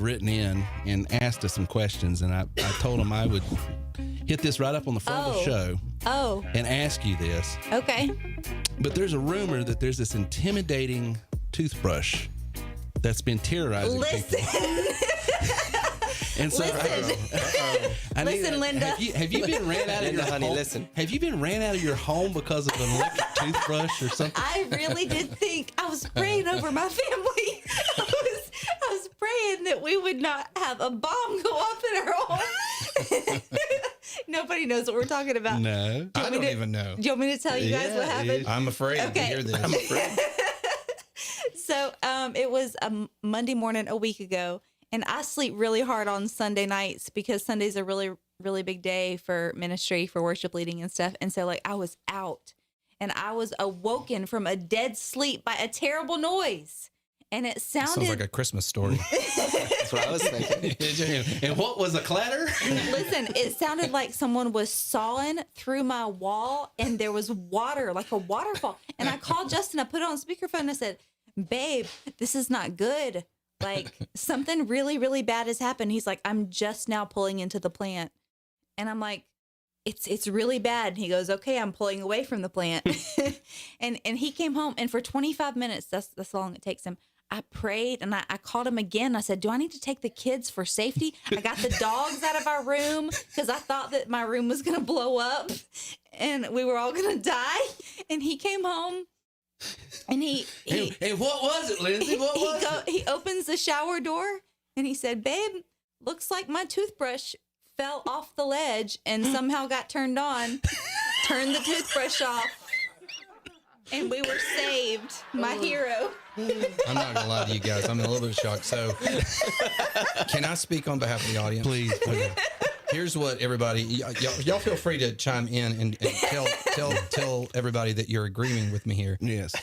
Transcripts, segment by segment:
written in and asked us some questions, and I told them I would hit this right up on the front of the show. Oh. And ask you this. Okay. But there's a rumor that there's this intimidating toothbrush that's been terrorizing people. And so, listen, Linda. Have you been ran out of your home? Listen. Have you been ran out of your home because of an electric toothbrush or something? I really did think I was praying over my family. I was praying that we would not have a bomb go off in our home. Nobody knows what we're talking about. No, I don't even know. Do you want me to tell you guys what happened? I'm afraid to hear this. I'm afraid. So it was a Monday morning a week ago, and I sleep really hard on Sunday nights because Sunday's a really, really big day for ministry, for worship leading and stuff. And so, like, I was out, and I was awoken from a dead sleep by a terrible noise. And it sounded... Sounds like a Christmas story. That's what I was thinking. And what was the clatter? Listen, it sounded like someone was sawing through my wall, and there was water, like a waterfall. And I called Justin, I put it on speakerphone, and I said, babe, this is not good. Like, something really, really bad has happened. He's like, I'm just now pulling into the plant. And I'm like, it's really bad. And he goes, okay, I'm pulling away from the plant. and he came home, and for 25 minutes, that's how long it takes him. I prayed, and I called him again. I said, do I need to take the kids for safety? I got the dogs out of our room because I thought that my room was going to blow up and we were all going to die. And he came home, and he what was it, Lindsay? What was it? He opens the shower door, and he said, babe, looks like my toothbrush fell off the ledge and somehow got turned on. Turned the toothbrush off, and we were saved. My hero. I'm not gonna lie to you guys. I'm a little bit shocked. So, can I speak on behalf of the audience? Please. Here's what everybody, y'all feel free to chime in and tell everybody that you're agreeing with me here. Yes.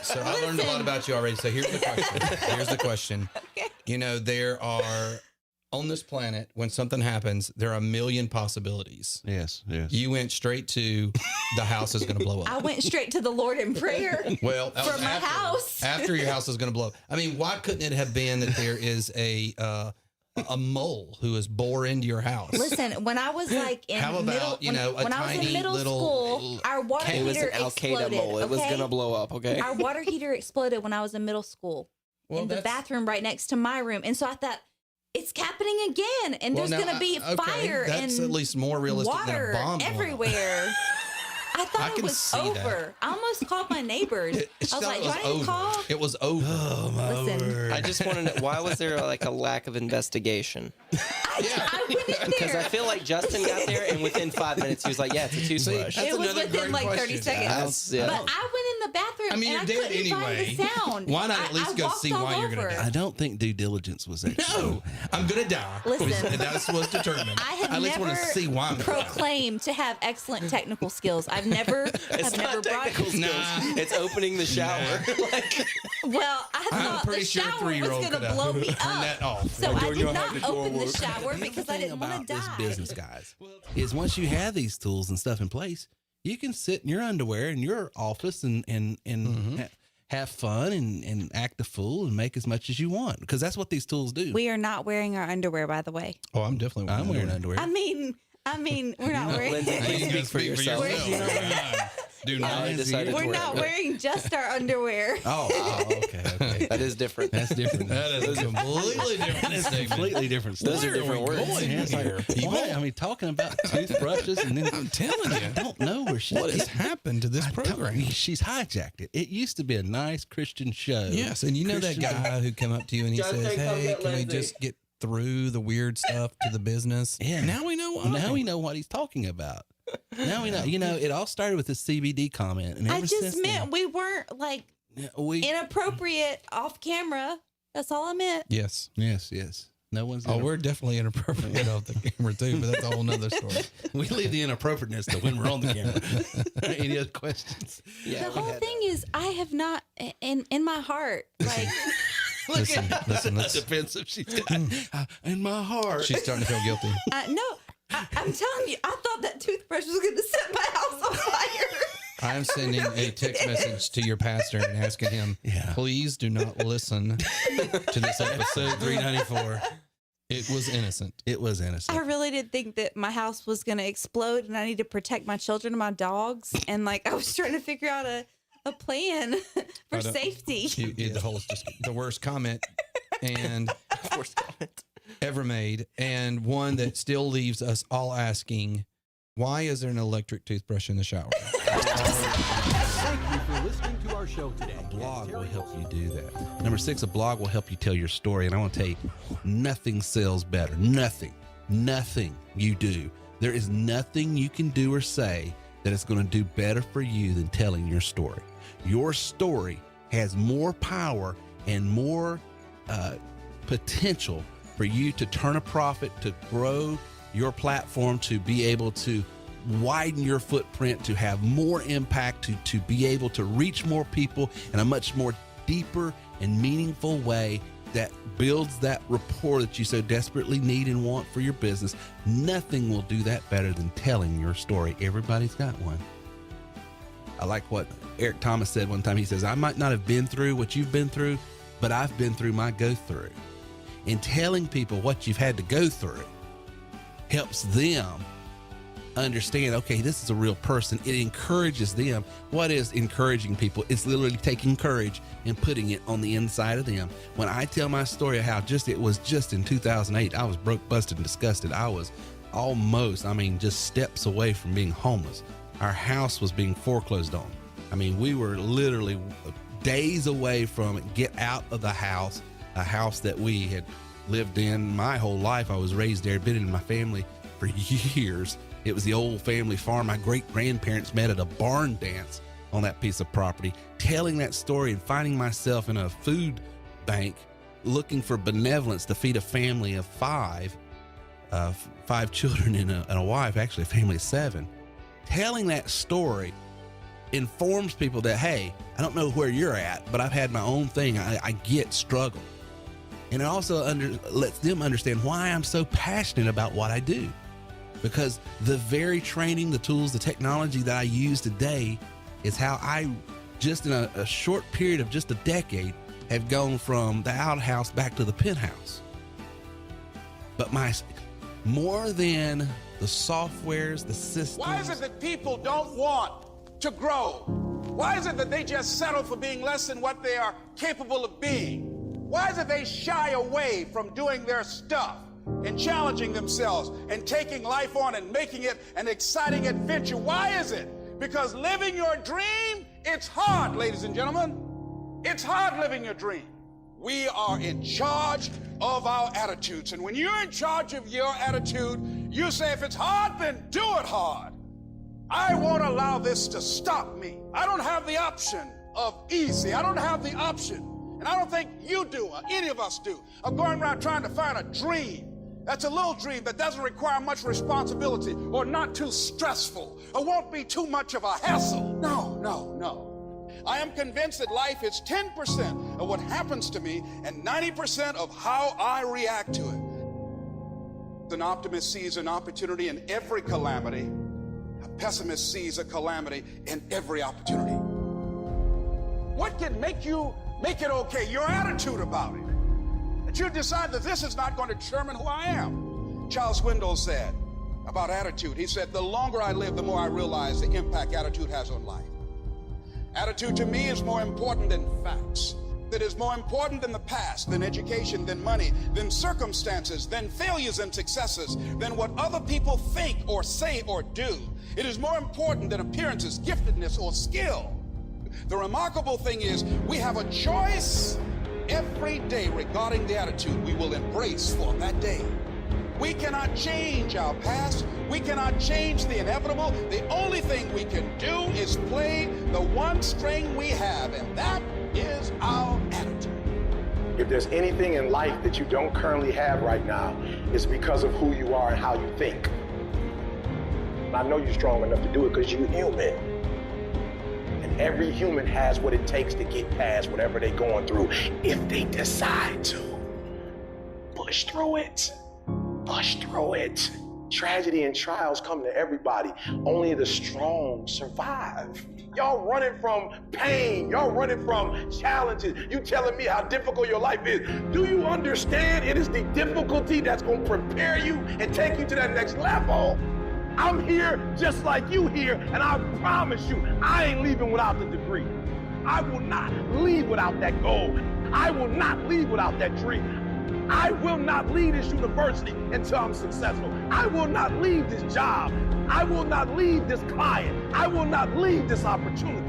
So I learned a lot about you already. So here's the question. Okay. You know, there are on this planet, when something happens, there are a million possibilities. Yes. You went straight to the house is going to blow up. I went straight to the Lord in prayer. Well, that for was my house. After your house is going to blow up. I mean, why couldn't it have been that there is a mole who is bore into your house? Listen, when I was like in How about, when I was in middle school, our water It was heater an Al-Qaeda exploded. mole. It was okay? going to blow up, okay? Our water heater exploded when I was in middle school in the bathroom right next to my room. And so I thought, it's happening again, and there's going to be fire that's and at least more realistic water than a bomb everywhere. I thought it was over. That. I almost called my neighbors. I was like, do I need to call? It was over. Oh, my Listen. word. I just want to know, why was there like a lack of investigation? I went in Because there. I feel like Justin got there, and within 5 minutes, he was like, yeah, it's a toothbrush. That's It was another within great like 30 question. seconds. Yeah. But I went in the bathroom, I mean, and you're I dead couldn't anyway. find the sound. Why not at least I go walked see all why you're going to over. die? I don't think due diligence was there. No, I'm going to die. Listen. That's what's determined. I have at least never want to see why I'm going to die. proclaimed to have excellent technical skills. I've never It's not technical skills. Nah. It's opening the shower. Like, Well, I I'm thought pretty the sure shower was 3-year-old going to could blow me turn up. that off. So I doing did your not hardcore open the work. shower The because thing I didn't want about to die. this business, guys, is once you have these tools and stuff in place, you can sit in your underwear in your office and have fun and act a fool and make as much as you want, because that's what these tools do. We are not wearing our underwear, by the way. Oh, I'm definitely I'm wearing underwear. I mean, we're not wearing. Lindsay, please speak for yourself. Do I not. decided We're to not wear it. wearing just our underwear. Oh, okay. That is different. That's different. That is a completely different That's statement. completely different stuff. Those are different words. Yeah, it's like, why? I mean, talking about toothbrushes, and then I'm telling you. I don't know where she. What has happened to this program? She's hijacked it. It used to be a nice Christian show. Yes, and you know that Christian- guy who came up to you and he Justin, says, come "Hey, get can we Lindsay." just get through the weird stuff to the business?" Yeah. Now we know why. Now we know what he's talking about. Now we know. You know, it all started with the CBD comment, and ever I just since meant we weren't like then, we. inappropriate off camera. That's all I meant. Yes. Yes. No one's. Oh, we're definitely inappropriate off the camera too, but that's a whole nother story. we leave the inappropriateness to when we're on the camera. Any other questions? Yeah, The we whole had thing is, I have not in my heart. Like Listen, How defensive she's got in my heart. she's starting to feel guilty. no, I'm telling you, I thought that toothbrush was going to set my house on fire. I'm sending a text message to your pastor and asking him, please do not listen to this episode 394. It was innocent. It was innocent. I really did think that my house was going to explode and I need to protect my children and my dogs. And like, I was trying to figure out a plan for safety. The whole just the worst comment and ever made, and one that still leaves us all asking, why is there an electric toothbrush in the shower? Thank you for listening to our show today. A blog will help you do that. Number 6, a blog will help you tell your story. And I want to tell you, nothing sells better. Nothing you do. There is nothing you can do or say that is going to do better for you than telling your story. Your story has more power and more potential for you to turn a profit, to grow your platform, to be able to widen your footprint, to have more impact, to be able to reach more people in a much more deeper and meaningful way that builds that rapport that you so desperately need and want for your business. Nothing will do that better than telling your story. Everybody's got one. I like what Eric Thomas said one time. He says, I might not have been through what you've been through, but I've been through my go through. And telling people what you've had to go through helps them understand, okay, this is a real person. It encourages them. What is encouraging people? It's literally taking courage and putting it on the inside of them. When I tell my story of how it was just in 2008, I was broke, busted, and disgusted. I was just steps away from being homeless. Our house was being foreclosed on. We were literally days away from get out of the house, a house that we had lived in my whole life. I was raised there, been in my family for years. It was the old family farm. My great-grandparents met at a barn dance on that piece of property. Telling that story and finding myself in a food bank looking for benevolence to feed a family of five children and a wife, actually a family of 7. Telling that story informs people that, hey, I don't know where you're at, but I've had my own thing. I get struggle. And it also lets them understand why I'm so passionate about what I do. Because the very training, the tools, the technology that I use today is how I, just in a short period of just a decade, have gone from the outhouse back to the penthouse. But more than the softwares, the systems. Why is it that people don't want to grow? Why is it that they just settle for being less than what they are capable of being? Why is it they shy away from doing their stuff and challenging themselves and taking life on and making it an exciting adventure? Why is it? Because living your dream, it's hard, ladies and gentlemen. It's hard living your dream. We are in charge of our attitudes. And when you're in charge of your attitude, you say, if it's hard, then do it hard. I won't allow this to stop me. I don't have the option of easy. I don't have the option. And I don't think you do, or any of us do, of going around trying to find a dream. That's a little dream that doesn't require much responsibility or not too stressful or won't be too much of a hassle. No. I am convinced that life is 10% of what happens to me and 90% of how I react to it. An optimist sees an opportunity in every calamity. A pessimist sees a calamity in every opportunity. What can make it okay? Your attitude about it. That you decide that this is not going to determine who I am. Charles Swindoll said about attitude, he said, the longer I live, the more I realize the impact attitude has on life. Attitude to me is more important than facts. It is more important than the past, than education, than money, than circumstances, than failures and successes, than what other people think or say or do. It is more important than appearances, giftedness, or skill. The remarkable thing is we have a choice every day regarding the attitude we will embrace for that day. We cannot change our past. We cannot change the inevitable. The only thing we can do is play the one string we have, and that is our attitude. If there's anything in life that you don't currently have right now, it's because of who you are and how you think. I know you're strong enough to do it because you're human. And every human has what it takes to get past whatever they're going through if they decide to. Push through it. Push through it. Tragedy and trials come to everybody. Only the strong survive. Y'all running from pain. Y'all running from challenges. You telling me how difficult your life is. Do you understand it is the difficulty that's going to prepare you and take you to that next level? I'm here just like you here, and I promise you, I ain't leaving without the degree. I will not leave without that goal. I will not leave without that dream. I will not leave this university until I'm successful. I will not leave this job. I will not leave this client. I will not leave this opportunity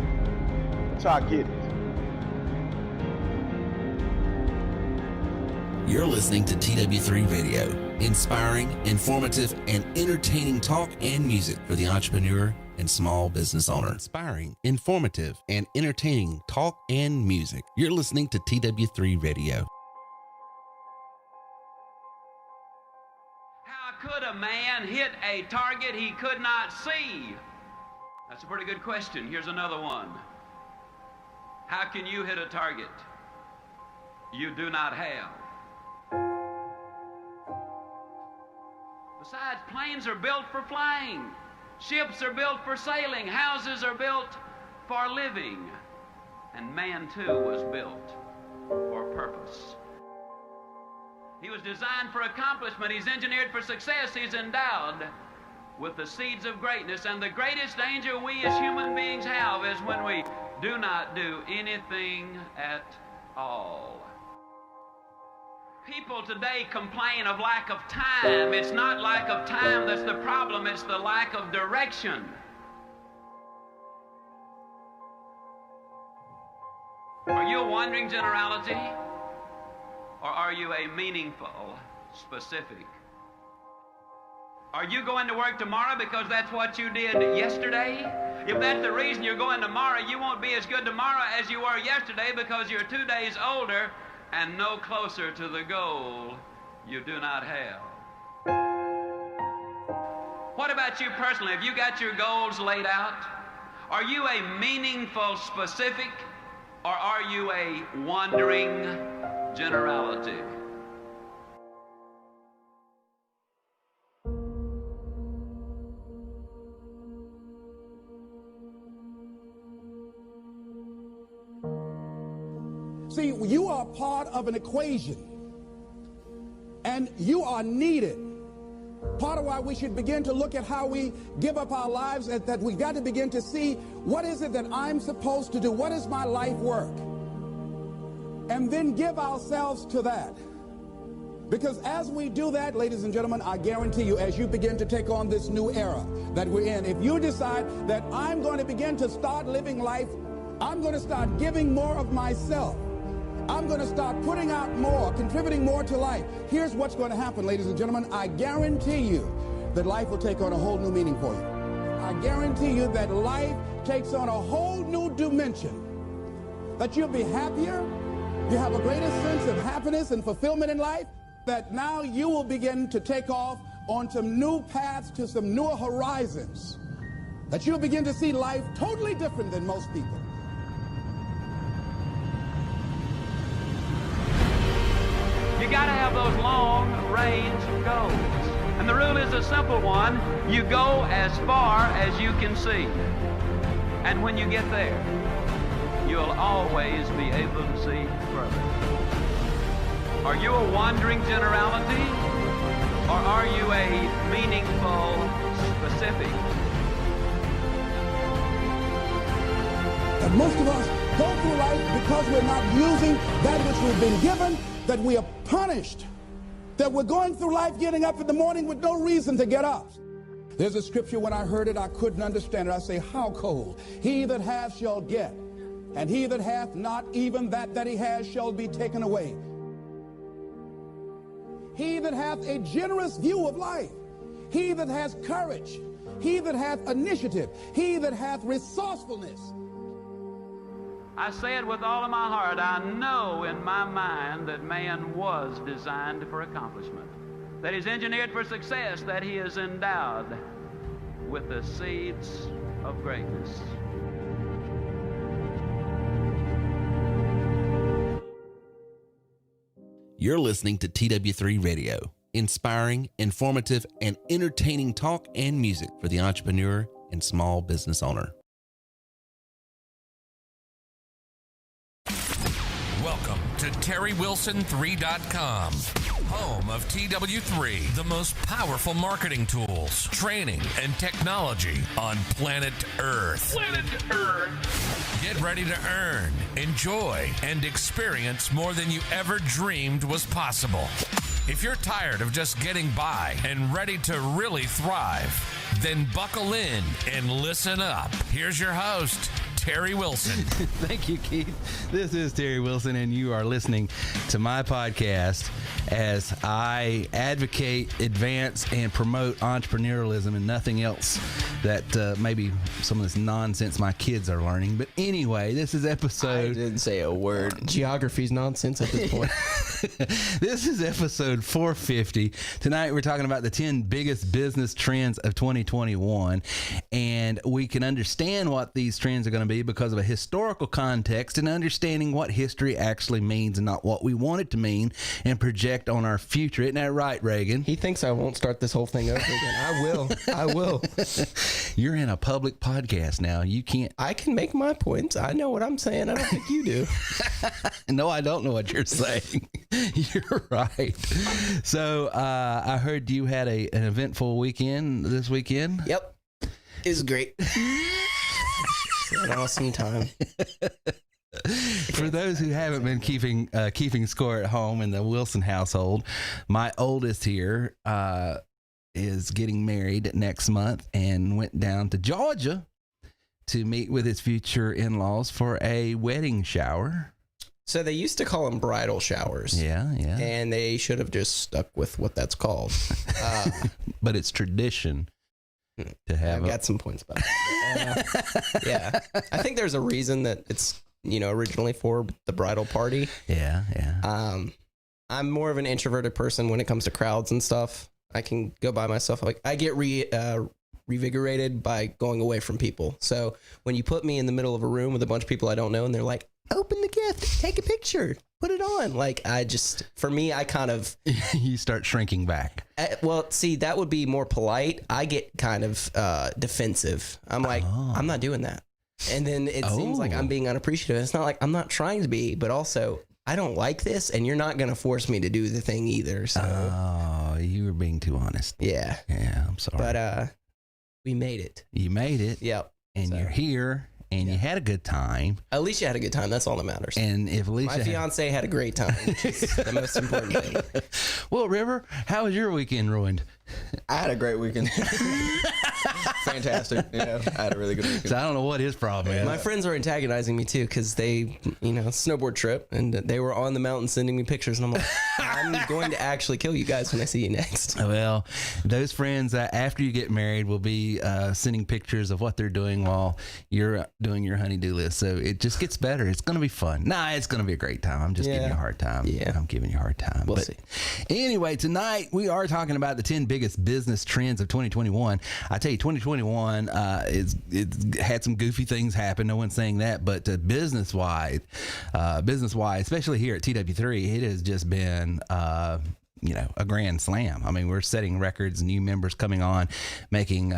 until I get it. You're listening to TW3 Radio, inspiring, informative, and entertaining talk and music for the entrepreneur and small business owner. Inspiring, informative, and entertaining talk and music. You're listening to TW3 Radio. Could a man hit a target he could not see? That's a pretty good question. Here's another one. How can you hit a target you do not have? Besides, planes are built for flying. Ships are built for sailing. Houses are built for living. And man, too, was built for purpose. He was designed for accomplishment. He's engineered for success. He's endowed with the seeds of greatness. And the greatest danger we as human beings have is when we do not do anything at all. People today complain of lack of time. It's not lack of time that's the problem. It's the lack of direction. Are you a wandering generality? Or are you a meaningful, specific? Are you going to work tomorrow because that's what you did yesterday? If that's the reason you're going tomorrow, you won't be as good tomorrow as you were yesterday because you're 2 days older and no closer to the goal you do not have. What about you personally? Have you got your goals laid out? Are you a meaningful, specific, or are you a wandering generality? See, you are part of an equation, and you are needed. Part of why we should begin to look at how we give up our lives, that we got to begin to see, what is it that I'm supposed to do? What is my life work? And then give ourselves to that. Because as we do that, ladies and gentlemen, I guarantee you, as you begin to take on this new era that we're in, if you decide that I'm going to begin to start living life, I'm going to start giving more of myself, I'm going to start putting out more, contributing more to life, here's what's going to happen, ladies and gentlemen. I guarantee you that life will take on a whole new meaning for you. I guarantee you that life takes on a whole new dimension, that you'll be happier. You have a greater sense of happiness and fulfillment in life, that now you will begin to take off on some new paths to some newer horizons, that you'll begin to see life totally different than most people. You got to have those long-range goals. And the rule is a simple one. You go as far as you can see. And when you get there, you'll always be able to see further. Are you a wandering generality, or are you a meaningful, specific? And most of us go through life because we're not using that which we've been given, that we are punished, that we're going through life getting up in the morning with no reason to get up. There's a scripture, when I heard it, I couldn't understand it. I say, how cold? He that hath shall get, and he that hath not, even that he has shall be taken away. He that hath a generous view of life, he that has courage, he that hath initiative, he that hath resourcefulness. I say it with all of my heart. I know in my mind that man was designed for accomplishment, that he's engineered for success, that he is endowed with the seeds of greatness. You're listening to TW3 Radio, inspiring, informative, and entertaining talk and music for the entrepreneur and small business owner. Welcome to TerryWilson3.com, home of TW3, the most powerful marketing tools, training, and technology on planet Earth. Get ready to earn, enjoy, and experience more than you ever dreamed was possible. If you're tired of just getting by and ready to really thrive, then buckle in and listen up. Here's your host, Terry Wilson. Thank you, Keith. This is Terry Wilson, and you are listening to my podcast as I advocate, advance, and promote entrepreneurialism and nothing else that maybe some of this nonsense my kids are learning. But anyway, this is episode... I didn't say a word. Geography's nonsense at this point. This is episode 450. Tonight, we're talking about the 10 biggest business trends of 2021, and we can understand what these trends are going to be because of a historical context and understanding what history actually means and not what we want it to mean and project on our future. Isn't that right, Reagan? He thinks I won't start this whole thing over again. I will. I will. You're in a public podcast now. You can't. I can make my points. I know what I'm saying. I don't think you do. No, I don't know what you're saying. You're right. So I heard you had an eventful weekend this weekend. Yep. It was great. An awesome time. For those who haven't been keeping score at home in the Wilson household, my oldest here is getting married next month and went down to Georgia to meet with his future in-laws for a wedding shower. So they used to call them bridal showers. Yeah. And they should have just stuck with what that's called. But it's tradition to have. I've got some points about it. Yeah. I think there's a reason that it's, originally for the bridal party. Yeah. I'm more of an introverted person when it comes to crowds and stuff. I can go by myself. Like I get revigorated by going away from people. So when you put me in the middle of a room with a bunch of people I don't know and they're like, open the gift, take a picture, put it on. Like for me, I kind of... You start shrinking back. Well, see, that would be more polite. I get kind of defensive. I'm like, I'm not doing that. And then it seems like I'm being unappreciative. It's not like I'm not trying to be, but also I don't like this and you're not going to force me to do the thing either. So. Oh, you were being too honest. Yeah. Yeah, I'm sorry. But we made it. You made it. Yep. And you're here. And you had a good time. At least you had a good time. That's all that matters. And if Alicia my fiance had a great time, which is the most important thing. Well, River, how was your weekend ruined? I had a great weekend. Fantastic. Yeah, I had a really good weekend. So I don't know what his problem is. My friends are antagonizing me too because they, snowboard trip and they were on the mountain sending me pictures and I'm like, I'm going to actually kill you guys when I see you next. Well, those friends after you get married will be sending pictures of what they're doing while you're doing your honey-do list. So it just gets better. It's going to be fun. Nah, it's going to be a great time. I'm just giving you a hard time. Yeah. I'm giving you a hard time. We'll see. Anyway, tonight we are talking about the 10 biggest business trends of 2021. I tell you, 2021 it's had some goofy things happen. No one's saying that, but business-wide, especially here at TW3, it has just been a grand slam. I mean, we're setting records, new members coming on, making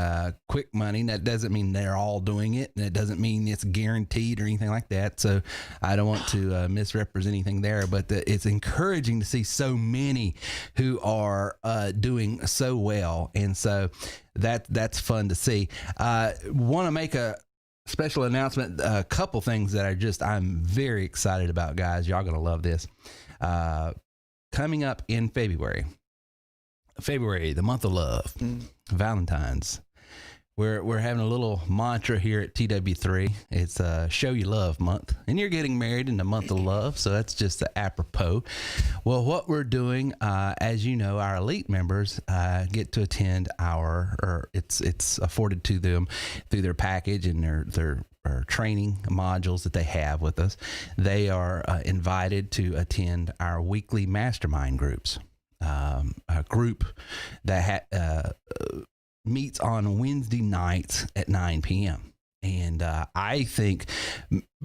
quick money. That doesn't mean they're all doing it. And it doesn't mean it's guaranteed or anything like that. So I don't want to misrepresent anything there, but it's encouraging to see so many who are doing so well. And so that's fun to see. Want to make a special announcement, a couple things that I'm very excited about, guys. Y'all going to love this. Coming up in February, the month of love, Valentine's. We're having a little mantra here at TW3. It's Show You Love Month, and you're getting married in the month of love, so that's just apropos. Well, what we're doing, as you know, our elite members get to attend it's afforded to them through their package and their training modules that they have with us. They are invited to attend our weekly mastermind groups, a group that meets on Wednesday nights at 9 p.m. And I think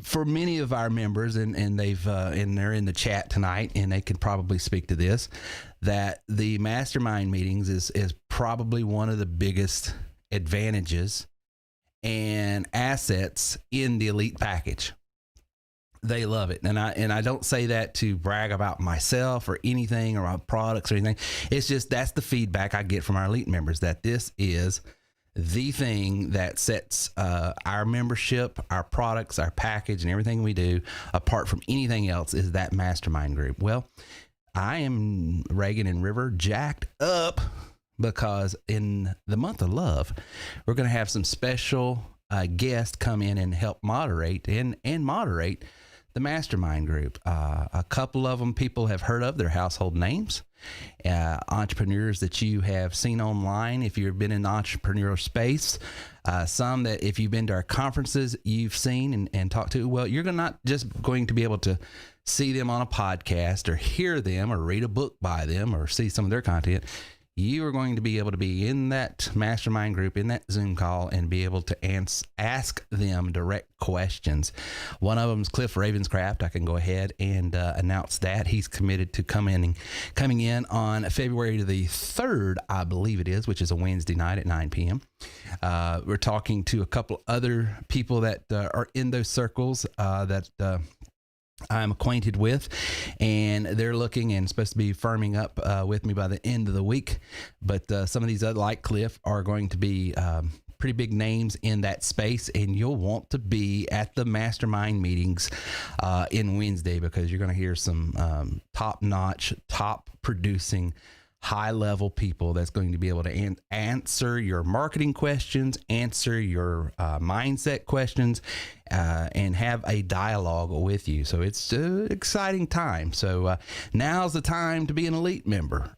for many of our members, and they're in the chat tonight, and they could probably speak to this, that the mastermind meetings is probably one of the biggest advantages and assets in the elite package. They love it. And I don't say that to brag about myself or anything or our products or anything. It's just, that's the feedback I get from our elite members, that this is the thing that sets our membership, our products, our package, and everything we do apart from anything else, is that mastermind group. Well, I am, Reagan and River, jacked up because in the month of love, we're going to have some special guests come in and help moderate and moderate the mastermind group. A couple of them people have heard of, their household names, entrepreneurs that you have seen online if you've been in the entrepreneurial space, some that if you've been to our conferences you've seen and talked to. Well, you're not just going to be able to see them on a podcast or hear them or read a book by them or see some of their content. You are going to be able to be in that mastermind group, in that Zoom call, and be able to ask them direct questions. One of them is Cliff Ravenscraft. I can go ahead and announce that. He's committed to coming in on February the 3rd, I believe it is, which is a Wednesday night at 9 p.m. We're talking to a couple other people that are in those circles that I'm acquainted with, and they're looking and supposed to be firming up with me by the end of the week. But some of these other, like Cliff, are going to be pretty big names in that space, and you'll want to be at the mastermind meetings in Wednesday, because you're going to hear some top-notch, top-producing, high-level people that's going to be able to answer your marketing questions, answer your mindset questions, and have a dialogue with you. So it's an exciting time. So now's the time to be an elite member.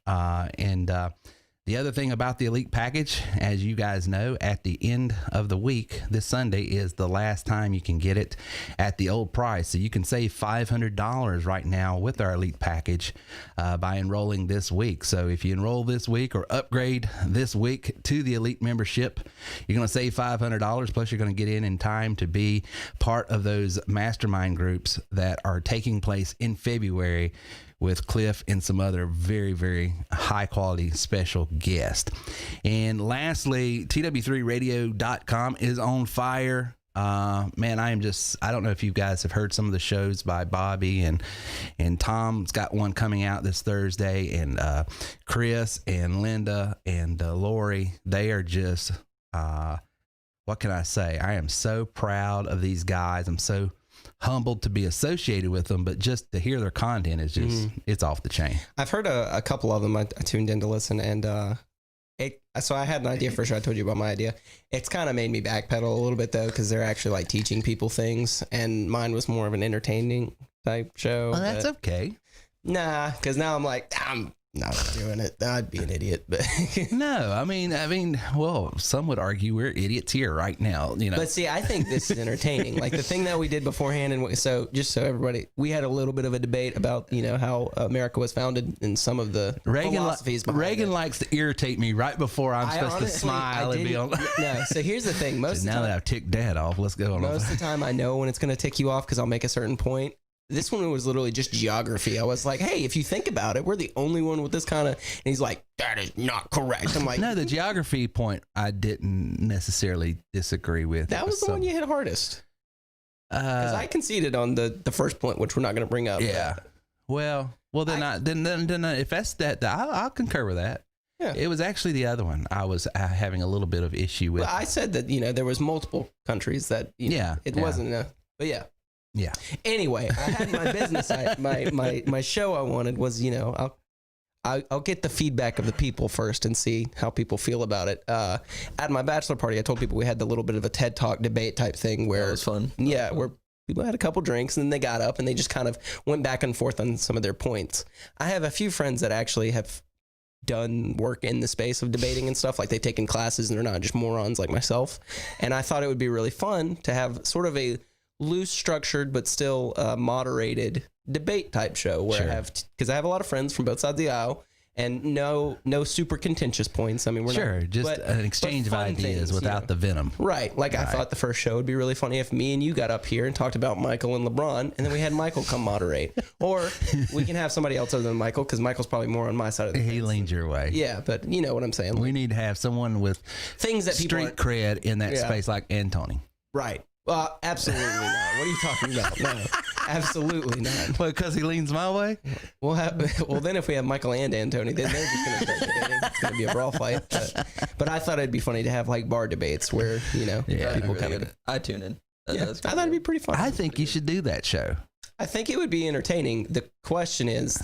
The other thing about the elite package, as you guys know, at the end of the week, this Sunday is the last time you can get it at the old price. So you can save $500 right now with our elite package by enrolling this week. So if you enroll this week or upgrade this week to the elite membership, you're going to save $500. Plus, you're going to get in time to be part of those mastermind groups that are taking place in February with Cliff and some other very, very high quality special guests. And lastly, TW3radio.com is on fire. Man, I don't know if you guys have heard some of the shows by Bobby and Tom's got one coming out this Thursday, and Chris and Linda and Lori, they are just, what can I say? I am so proud of these guys. I'm so humbled to be associated with them, but just to hear their content is just, it's off the chain. I've heard a couple of them. I tuned in to listen, and so I had an idea for sure. I told you about my idea. It's kind of made me backpedal a little bit though, because they're actually like teaching people things, and mine was more of an entertaining type show. Well, that's okay. Nah, because now I'm like, I'm not doing it. I'd be an idiot, but no, I mean, well, some would argue we're idiots here right now, you know. But see, I think this is entertaining. Like the thing that we did beforehand, and so just so everybody, we had a little bit of a debate about, you know, how America was founded and some of the philosophies behind Reagan it. likes to irritate me right before I'm supposed to smile and be on. No, so here's the thing. Most of the now time, that I've ticked Dad off, let's go on. Most of the time, I know when it's going to tick you off because I'll make a certain point. This one was literally just geography. I was like, hey, if you think about it, we're the only one with this kind of, and he's like, that is not correct. I'm like, no, the geography point I didn't necessarily disagree with. That was the one you hit hardest. Because I conceded on the first point, which we're not going to bring up. Yeah. Well, then if that's that, I'll concur with that. Yeah. It was actually the other one I was having a little bit of issue with. Well, I said that, you know, there was multiple countries that, you know, it wasn't but yeah. Yeah. Anyway, I had my business. My show I wanted was, you know, I'll get the feedback of the people first and see how people feel about it. At my bachelor party, I told people we had the little bit of a TED Talk debate type thing where it was fun. Yeah, where people had a couple drinks and then they got up and they just kind of went back and forth on some of their points. I have a few friends that actually have done work in the space of debating and stuff, like they've taken classes and they're not just morons like myself. And I thought it would be really fun to have sort of a loose structured but still moderated debate type show where I have, because I have a lot of friends from both sides of the aisle, And no super contentious points. I mean, we're Sure, not, just an exchange of fun ideas things, without the venom. Right. Like I thought the first show would be really funny if me and you got up here and talked about Michael and LeBron, and then we had Michael come moderate. Or we can have somebody else other than Michael, because Michael's probably more on my side of the fence. He leans your way. Yeah, but you know what I'm saying. We need to have someone with things that people street cred in that space, like Antony. Right. Well, absolutely not. What are you talking about? No, absolutely not. Well, because he leans my way? Well, then if we have Michael and Antony, then they're just going to start debating. It's going to be a brawl fight. But I thought it'd be funny to have like bar debates where, people kind of... I tune in. I thought it'd be pretty fun. I think you should do that show. I think it would be entertaining. The question is,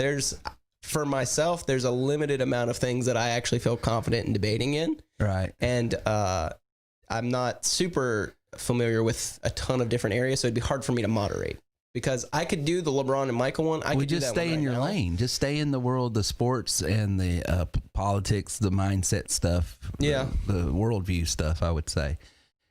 for myself, there's a limited amount of things that I actually feel confident in debating in. Right. And I'm not super familiar with a ton of different areas, so it'd be hard for me to moderate. Because I could do the LeBron and Michael one. I could just stay in your lane. Just stay in the world, the sports and the politics, the mindset stuff. Yeah. The worldview stuff, I would say.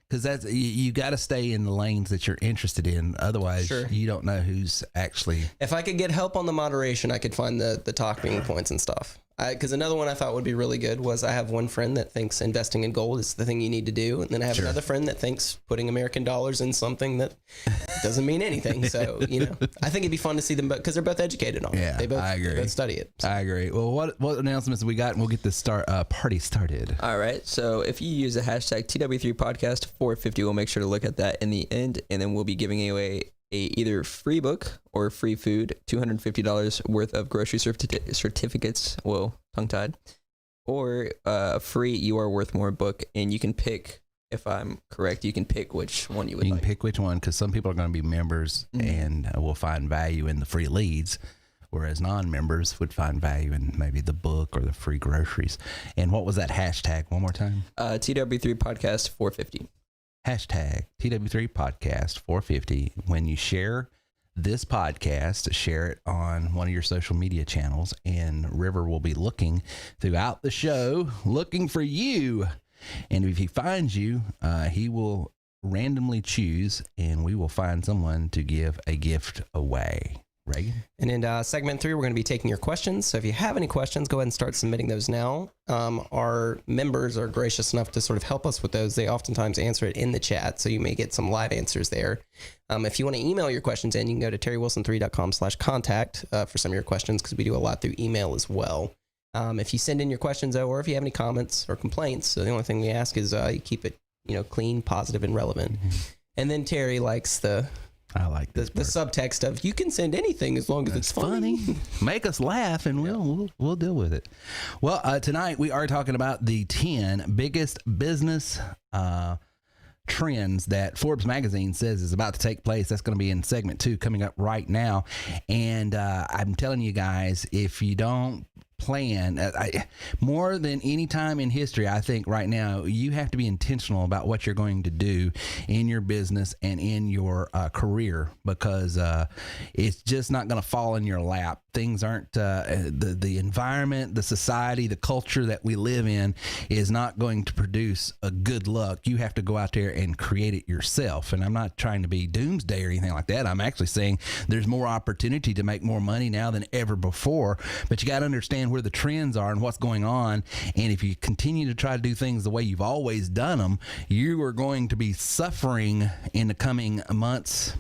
Because that's you got to stay in the lanes that you're interested in. Otherwise, you don't know who's actually. If I could get help on the moderation, I could find the talking points and stuff. Because another one I thought would be really good was I have one friend that thinks investing in gold is the thing you need to do. And then I have another friend that thinks putting American dollars in something that doesn't mean anything. So, I think it'd be fun to see them because they're both educated on it. I agree. They both study it. So. I agree. Well, what announcements we got? And we'll get this party started. All right. So if you use the hashtag TW3 podcast 450, we'll make sure to look at that in the end. And then we'll be giving away either free book or free food, $250 worth of grocery certificates, tongue-tied, or a free You Are Worth More book. And you can pick, if I'm correct, you can pick which one you would like. You can pick which one, because some people are going to be members and will find value in the free leads, whereas non-members would find value in maybe the book or the free groceries. And what was that hashtag one more time? TW3 podcast 450. Hashtag TW3 podcast 450. When you share this podcast, share it on one of your social media channels, and River will be looking throughout the show, looking for you. And if he finds you, he will randomly choose, and we will find someone to give a gift away. Reagan? And in segment 3, we're going to be taking your questions. So if you have any questions, go ahead and start submitting those now. Our members are gracious enough to sort of help us with those. They oftentimes answer it in the chat, so you may get some live answers there. If you want to email your questions in, you can go to terrywilson3.com/contact for some of your questions, because we do a lot through email as well. If you send in your questions, though, or if you have any comments or complaints, so the only thing we ask is you keep it clean, positive, and relevant. And then Terry likes I like the subtext of you can send anything as long as it's funny. Make us laugh, and we'll deal with it. Well, tonight we are talking about the 10 biggest business trends that Forbes magazine says is about to take place. That's going to be in segment 2 coming up right now. And I'm telling you guys, if you don't plan, more than any time in history, I think right now you have to be intentional about what you're going to do in your business and in your career, because it's just not going to fall in your lap. Things aren't the environment, the society, the culture that we live in is not going to produce a good luck. You have to go out there and create it yourself. And I'm not trying to be doomsday or anything like that. I'm actually saying there's more opportunity to make more money now than ever before, but you got to understand where the trends are and what's going on. And if you continue to try to do things the way you've always done them, you are going to be suffering in the coming months,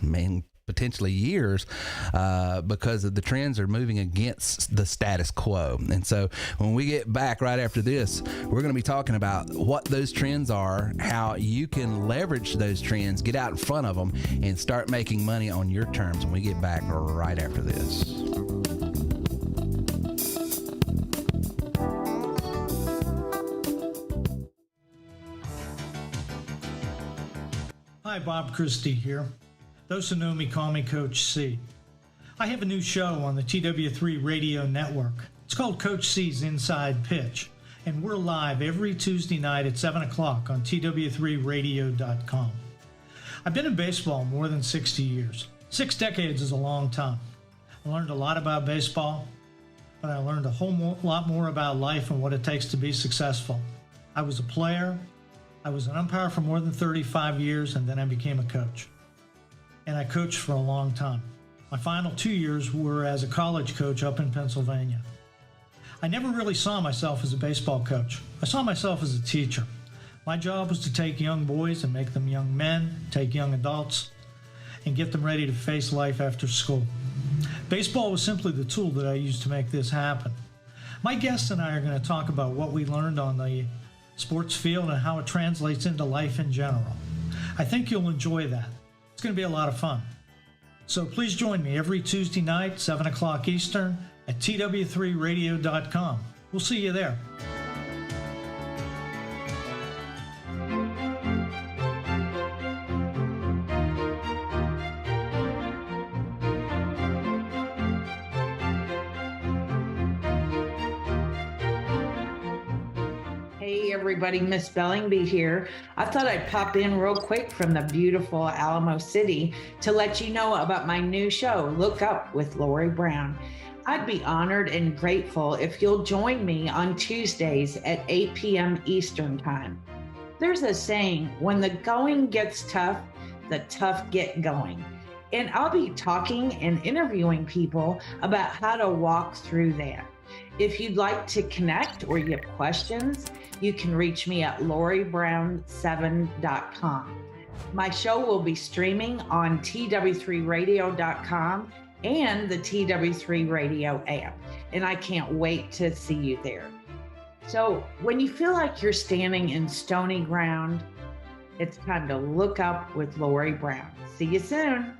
potentially years, because of the trends are moving against the status quo. And so when we get back right after this, we're going to be talking about what those trends are, how you can leverage those trends, get out in front of them, and start making money on your terms when we get back right after this. Hi, Bob Christie here. Those who know me call me Coach C. I have a new show on the TW3 radio network. It's called Coach C's Inside Pitch, and we're live every Tuesday night at 7 o'clock on TW3radio.com. I've been in baseball more than 60 years. 6 decades is a long time. I learned a lot about baseball, but I learned a whole lot more about life and what it takes to be successful. I was a player, I was an umpire for more than 35 years, and then I became a coach. And I coached for a long time. My final 2 years were as a college coach up in Pennsylvania. I never really saw myself as a baseball coach. I saw myself as a teacher. My job was to take young boys and make them young men, take young adults, and get them ready to face life after school. Baseball was simply the tool that I used to make this happen. My guests and I are going to talk about what we learned on the sports field and how it translates into life in general. I think you'll enjoy that. It's going to be a lot of fun. So please join me every Tuesday night, 7 o'clock Eastern, at tw3radio.com. We'll see you there. Hey everybody, Miss Bellingby here. I thought I'd pop in real quick from the beautiful Alamo City to let you know about my new show, Look Up with Lori Brown. I'd be honored and grateful if you'll join me on Tuesdays at 8 p.m. Eastern Time. There's a saying, when the going gets tough, the tough get going. And I'll be talking and interviewing people about how to walk through that. If you'd like to connect or you have questions, you can reach me at LoriBrown7.com. My show will be streaming on tw3radio.com and the TW3 Radio app, and I can't wait to see you there. So when you feel like you're standing in stony ground, it's time to look up with Lori Brown. See you soon.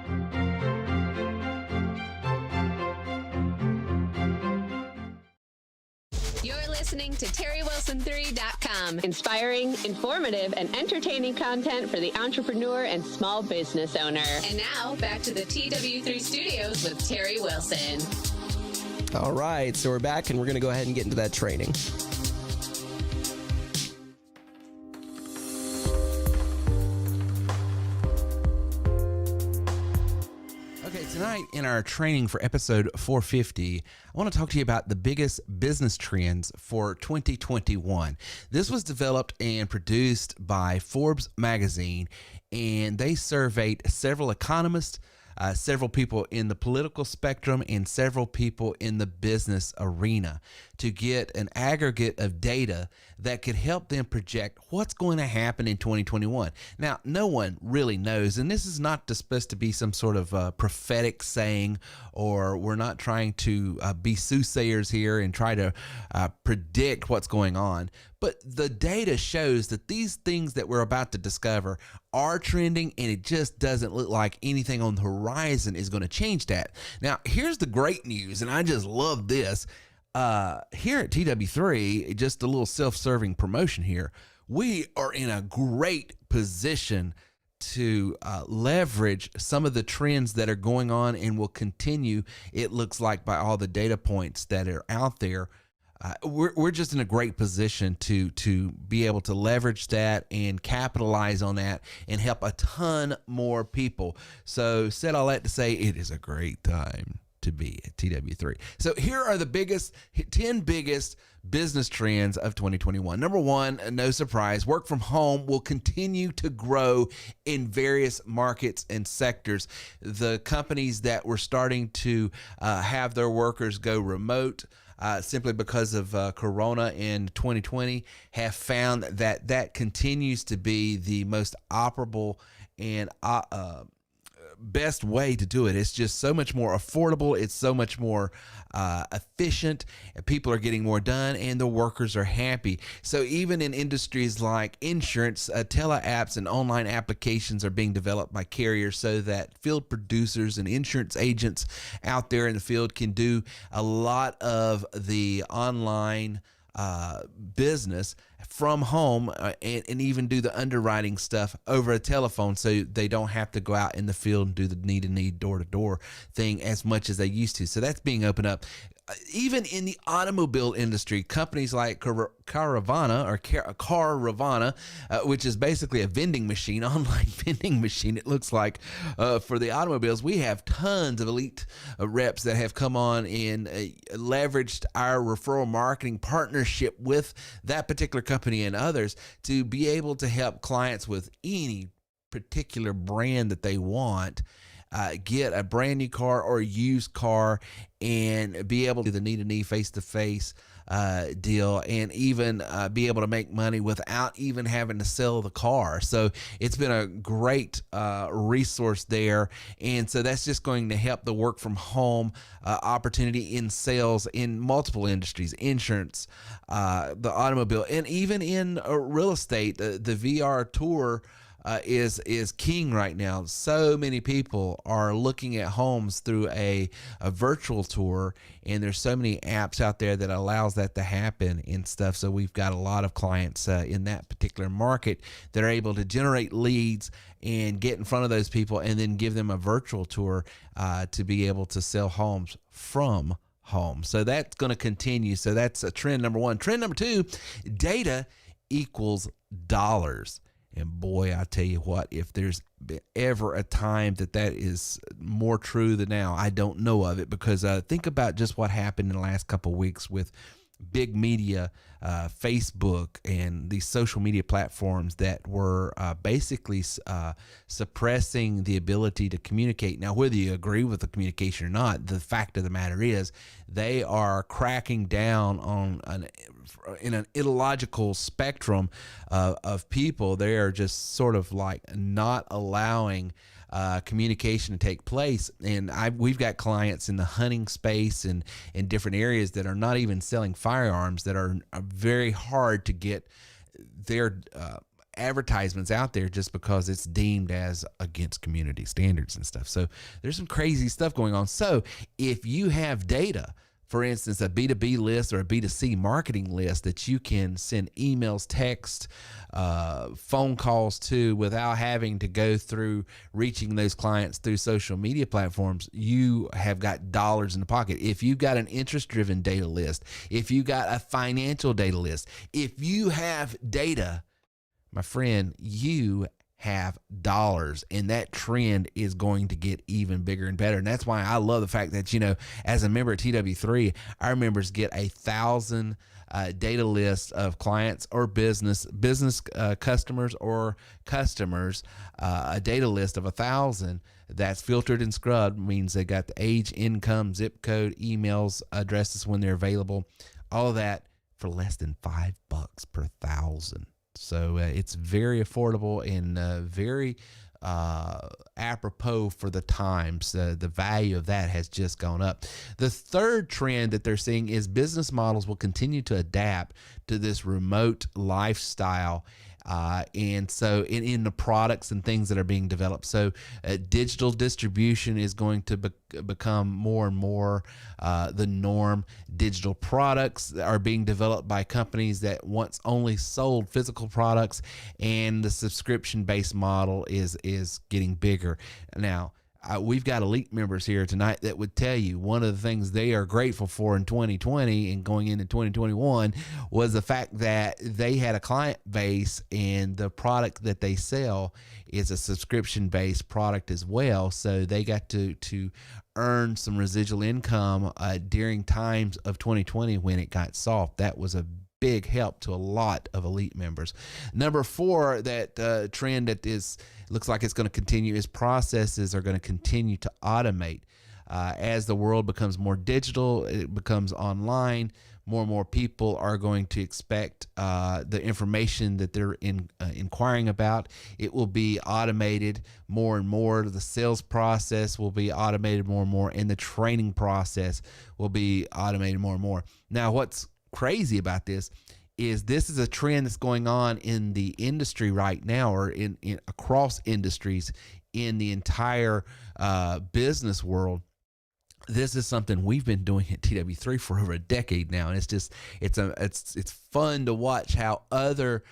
Listening to TerryWilson3.com. Inspiring, informative, and entertaining content for the entrepreneur and small business owner. And now, back to the TW3 studios with Terry Wilson. All right, so we're back, and we're going to go ahead and get into that training. Tonight in our training for episode 450, I want to talk to you about the biggest business trends for 2021. This was developed and produced by Forbes magazine, and they surveyed several economists, several people in the political spectrum, and several people in the business arena to get an aggregate of data that could help them project what's going to happen in 2021. Now, no one really knows, and this is not supposed to be some sort of prophetic saying, or we're not trying to be soothsayers here and try to predict what's going on. But the data shows that these things that we're about to discover are trending, and it just doesn't look like anything on the horizon is going to change that. Now, here's the great news, and I just love this. Here at TW3, just a little self-serving promotion here, we are in a great position to leverage some of the trends that are going on and will continue, it looks like, by all the data points that are out there. We're just in a great position to be able to leverage that and capitalize on that and help a ton more people. So said all that to say, it is a great time to be at TW3. So here are the 10 biggest business trends of 2021. Number one, no surprise, work from home will continue to grow in various markets and sectors. The companies that were starting to have their workers go remote simply because of Corona in 2020 have found that that continues to be the most operable and best way to do it. It's just so much more affordable. It's so much more efficient. People are getting more done, and the workers are happy. So even in industries like insurance, tele apps and online applications are being developed by carriers so that field producers and insurance agents out there in the field can do a lot of the online business from home and even do the underwriting stuff over a telephone, so they don't have to go out in the field and do the need door-to-door thing as much as they used to. So that's being opened up. Even in the automobile industry, companies like Carvana, which is basically a vending machine, online vending machine, it looks like, for the automobiles. We have tons of elite reps that have come on and leveraged our referral marketing partnership with that particular company and others to be able to help clients with any particular brand that they want get a brand new car or a used car and be able to do the knee-to-knee, face-to-face deal, and even be able to make money without even having to sell the car. So it's been a great resource there. And so that's just going to help the work from home opportunity in sales in multiple industries, insurance, the automobile, and even in real estate. The VR tour is king right now. So many people are looking at homes through a virtual tour, and there's so many apps out there that allows that to happen and stuff. So we've got a lot of clients in that particular market that are able to generate leads and get in front of those people and then give them a virtual tour to be able to sell homes from home. So that's going to continue. So that's a trend number one. Trend number two, data equals dollars. And boy, I tell you what, if there's ever a time that is more true than now, I don't know of it, because think about just what happened in the last couple of weeks with big media, Facebook, and these social media platforms that were basically suppressing the ability to communicate. Now, whether you agree with the communication or not, the fact of the matter is they are cracking down on in an ideological spectrum of people. They are just sort of like not allowing communication to take place. And we've got clients in the hunting space and in different areas that are not even selling firearms, that are very hard to get their advertisements out there just because it's deemed as against community standards and stuff. So there's some crazy stuff going on. So if you have data, for instance, a B2B list or a B2C marketing list that you can send emails, text, phone calls to without having to go through reaching those clients through social media platforms, you have got dollars in the pocket. If you've got an interest-driven data list, if you got a financial data list, if you have data, my friend, you have dollars, and that trend is going to get even bigger and better. And that's why I love the fact that, as a member at TW3, our members get 1,000 data lists of clients or business customers or customers, a data list of 1,000 that's filtered and scrubbed, means they got the age, income, zip code, emails, addresses when they're available, all of that for less than $5 per 1,000. So it's very affordable and very apropos for the times. The value of that has just gone up. The third trend that they're seeing is business models will continue to adapt to this remote lifestyle. And so in the products and things that are being developed. So digital distribution is going to become more and more the norm. Digital products are being developed by companies that once only sold physical products, and the subscription-based model is getting bigger. Now, we've got elite members here tonight that would tell you one of the things they are grateful for in 2020 and going into 2021 was the fact that they had a client base, and the product that they sell is a subscription-based product as well. So they got to earn some residual income during times of 2020 when it got soft. That was a big help to a lot of elite members. Number four, that trend that looks like it's going to continue, is processes are going to continue to automate. As the world becomes more digital, it becomes online, more and more people are going to expect the information that they're inquiring about. It will be automated more and more. The sales process will be automated more and more, and the training process will be automated more and more. Now, what's crazy about this is a trend that's going on in the industry right now, or in across industries in the entire business world. This is something we've been doing at TW3 for over a decade now, and it's fun to watch how other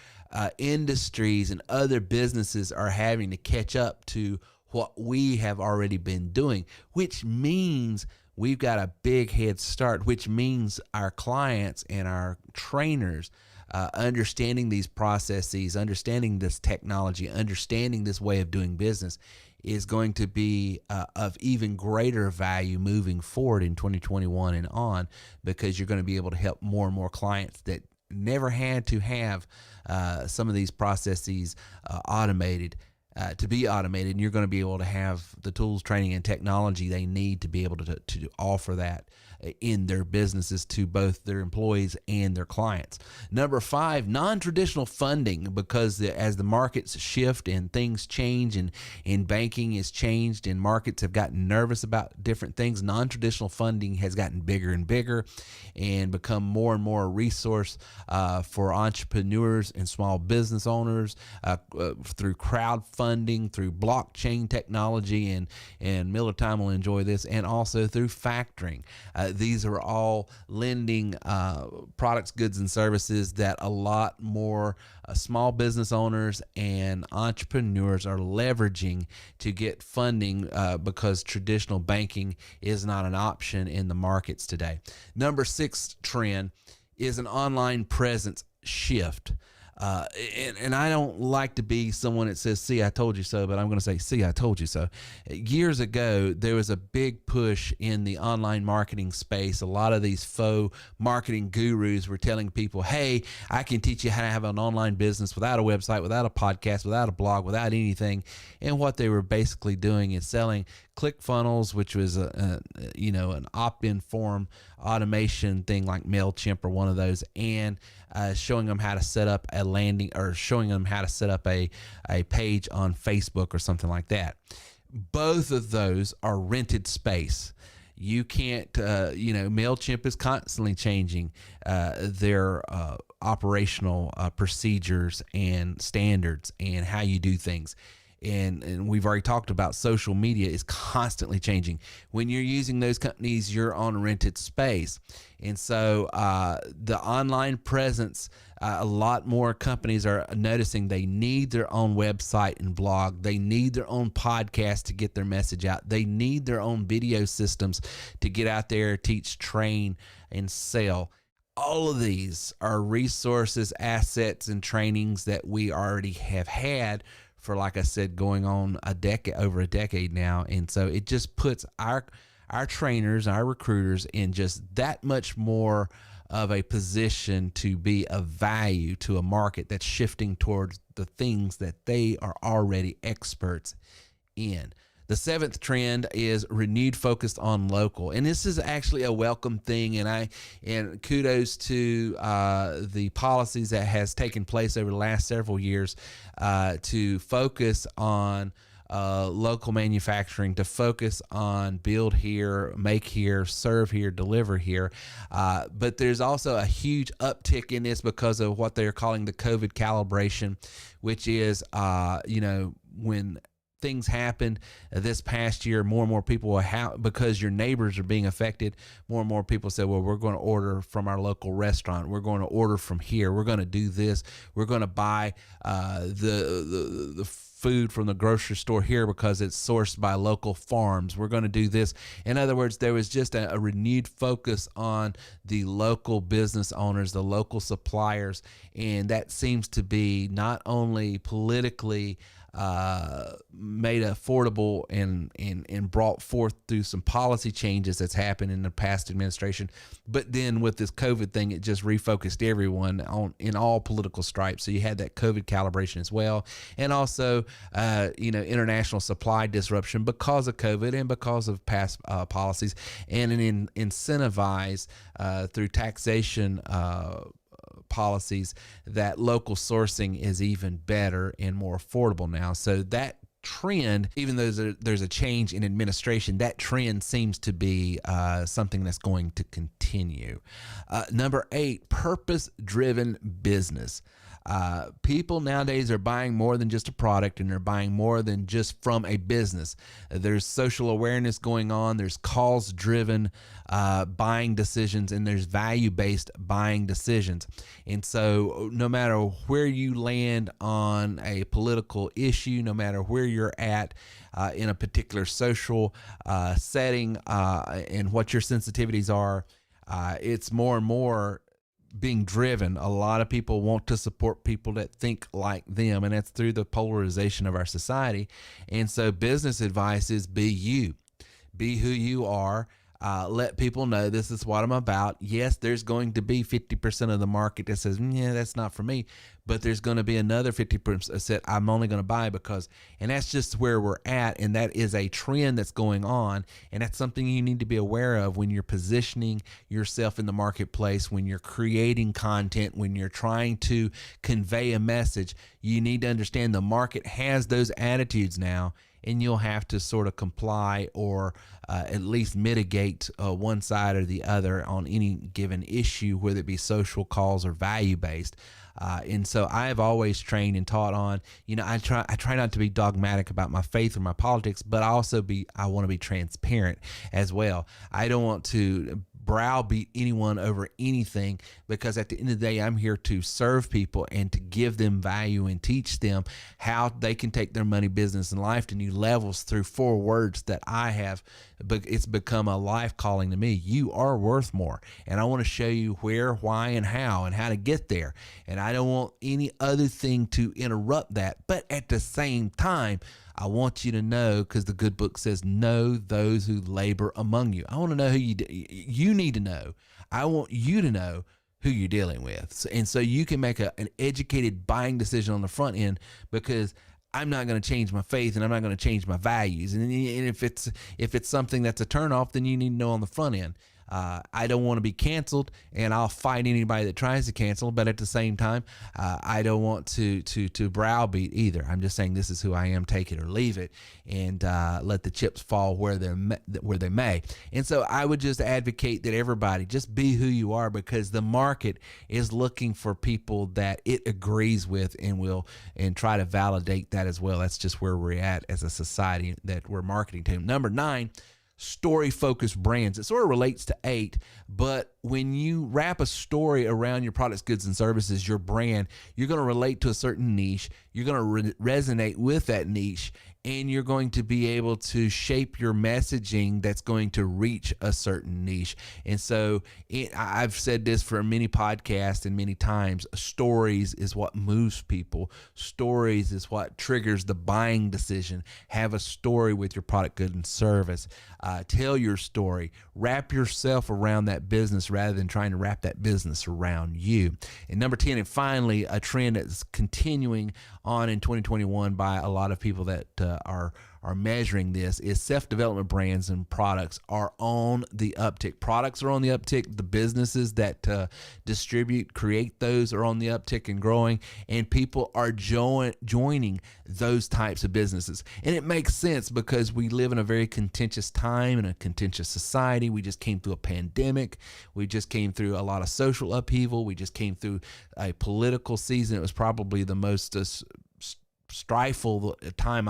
industries and other businesses are having to catch up to what we have already been doing, which means we've got a big head start, which means our clients and our trainers understanding these processes, understanding this technology, understanding this way of doing business is going to be of even greater value moving forward in 2021 and on, because you're going to be able to help more and more clients that never had to have some of these processes automated. To be automated, and you're going to be able to have the tools, training, and technology they need to be able to offer that in their businesses to both their employees and their clients. Number 5, non-traditional funding, because as the markets shift and things change and banking is changed and markets have gotten nervous about different things, non-traditional funding has gotten bigger and bigger and become more and more a resource for entrepreneurs and small business owners through crowdfunding, through blockchain technology, and Miller Time will enjoy this, and also through factoring. These are all lending products, goods, and services that a lot more small business owners and entrepreneurs are leveraging to get funding because traditional banking is not an option in the markets today. Number 6 trend is an online presence shift. And I don't like to be someone that says, see, I told you so, but I'm going to say, see, I told you so. Years ago, there was a big push in the online marketing space. A lot of these faux marketing gurus were telling people, hey, I can teach you how to have an online business without a website, without a podcast, without a blog, without anything. And what they were basically doing is selling ClickFunnels, which was an opt-in form automation thing like MailChimp or one of those, and showing them how to set up a landing, or showing them how to set up a page on Facebook or something like that. Both of those are rented space. You can't, MailChimp is constantly changing their operational procedures and standards and how you do things. And we've already talked about social media is constantly changing. When you're using those companies, you're on rented space. And so the online presence, a lot more companies are noticing they need their own website and blog. They need their own podcast to get their message out. They need their own video systems to get out there, teach, train, and sell. All of these are resources, assets, and trainings that we already have had for, like I said, going on over a decade now. And so it just puts our trainers, our recruiters in just that much more of a position to be of value to a market that's shifting towards the things that they are already experts in. The 7th trend is renewed focus on local, and this is actually a welcome thing. And kudos to the policies that has taken place over the last several years to focus on local manufacturing, to focus on build here, make here, serve here, deliver here. But there's also a huge uptick in this because of what they're calling the COVID calibration, which is when things happened this past year, more and more people will because your neighbors are being affected, more and more people said, well, we're going to order from our local restaurant. We're going to order from here. We're going to do this. We're going to buy the food from the grocery store here because it's sourced by local farms. We're going to do this. In other words, there was just a renewed focus on the local business owners, the local suppliers, and that seems to be not only politically made affordable and brought forth through some policy changes that's happened in the past administration, but then with this COVID thing, it just refocused everyone in all political stripes. So you had that COVID calibration as well, and also international supply disruption because of COVID and because of past policies, and an incentivize through taxation policies that local sourcing is even better and more affordable now. So that trend, even though there's a change in administration, that trend seems to be something that's going to continue. Number 8, purpose-driven business. People nowadays are buying more than just a product, and they're buying more than just from a business. There's social awareness going on. There's cause-driven buying decisions, and there's value-based buying decisions. And so no matter where you land on a political issue, no matter where you're at in a particular social setting and what your sensitivities are, it's more and more being driven. A lot of people want to support people that think like them, and that's through the polarization of our society. And so business advice is be you, be who you are. Let people know this is what I'm about. Yes, there's going to be 50% of the market that says, yeah, that's not for me. But there's going to be another 50% I'm only going to buy because, and that's just where we're at. And that is a trend that's going on. And that's something you need to be aware of when you're positioning yourself in the marketplace, when you're creating content, when you're trying to convey a message. You need to understand the market has those attitudes now, and you'll have to sort of comply or at least mitigate one side or the other on any given issue, whether it be social cause or value-based. And so I've always trained and taught on, I try not to be dogmatic about my faith or my politics, but I want to be transparent as well. I don't want to browbeat anyone over anything, because at the end of the day, I'm here to serve people and to give them value and teach them how they can take their money, business, and life to new levels through 4 words that I have. But it's become a life calling to me. You are worth more. And I want to show you where, why, and how to get there. And I don't want any other thing to interrupt that. But at the same time, I want you to know, because the good book says, know those who labor among you. I want to know who you need to know. I want you to know who you're dealing with. And so you can make an educated buying decision on the front end, because I'm not going to change my faith and I'm not going to change my values. And if it's something that's a turnoff, then you need to know on the front end. I don't want to be canceled, and I'll fight anybody that tries to cancel. But at the same time, I don't want to browbeat either. I'm just saying this is who I am. Take it or leave it, and let the chips fall where they may. And so I would just advocate that everybody just be who you are, because the market is looking for people that it agrees with and try to validate that as well. That's just where we're at as a society that we're marketing to. Number 9. Story-focused brands. It sort of relates to 8, but when you wrap a story around your products, goods, and services, your brand, you're going to relate to a certain niche. You're going to resonate with that niche, and you're going to be able to shape your messaging that's going to reach a certain niche. And so I've said this for many podcasts and many times, stories is what moves people. Stories is what triggers the buying decision. Have a story with your product, good, and service. Tell your story. Wrap yourself around that business rather than trying to wrap that business around you. And number 10, and finally, a trend that's continuing on in 2021 by a lot of people that are measuring this, is self-development brands and products are on the uptick. Products are on the uptick. The businesses that create those are on the uptick and growing, and people are joining those types of businesses. And it makes sense, because we live in a very contentious time and a contentious society. We just came through a pandemic. We just came through a lot of social upheaval. We just came through a political season. It was probably the most strifeful time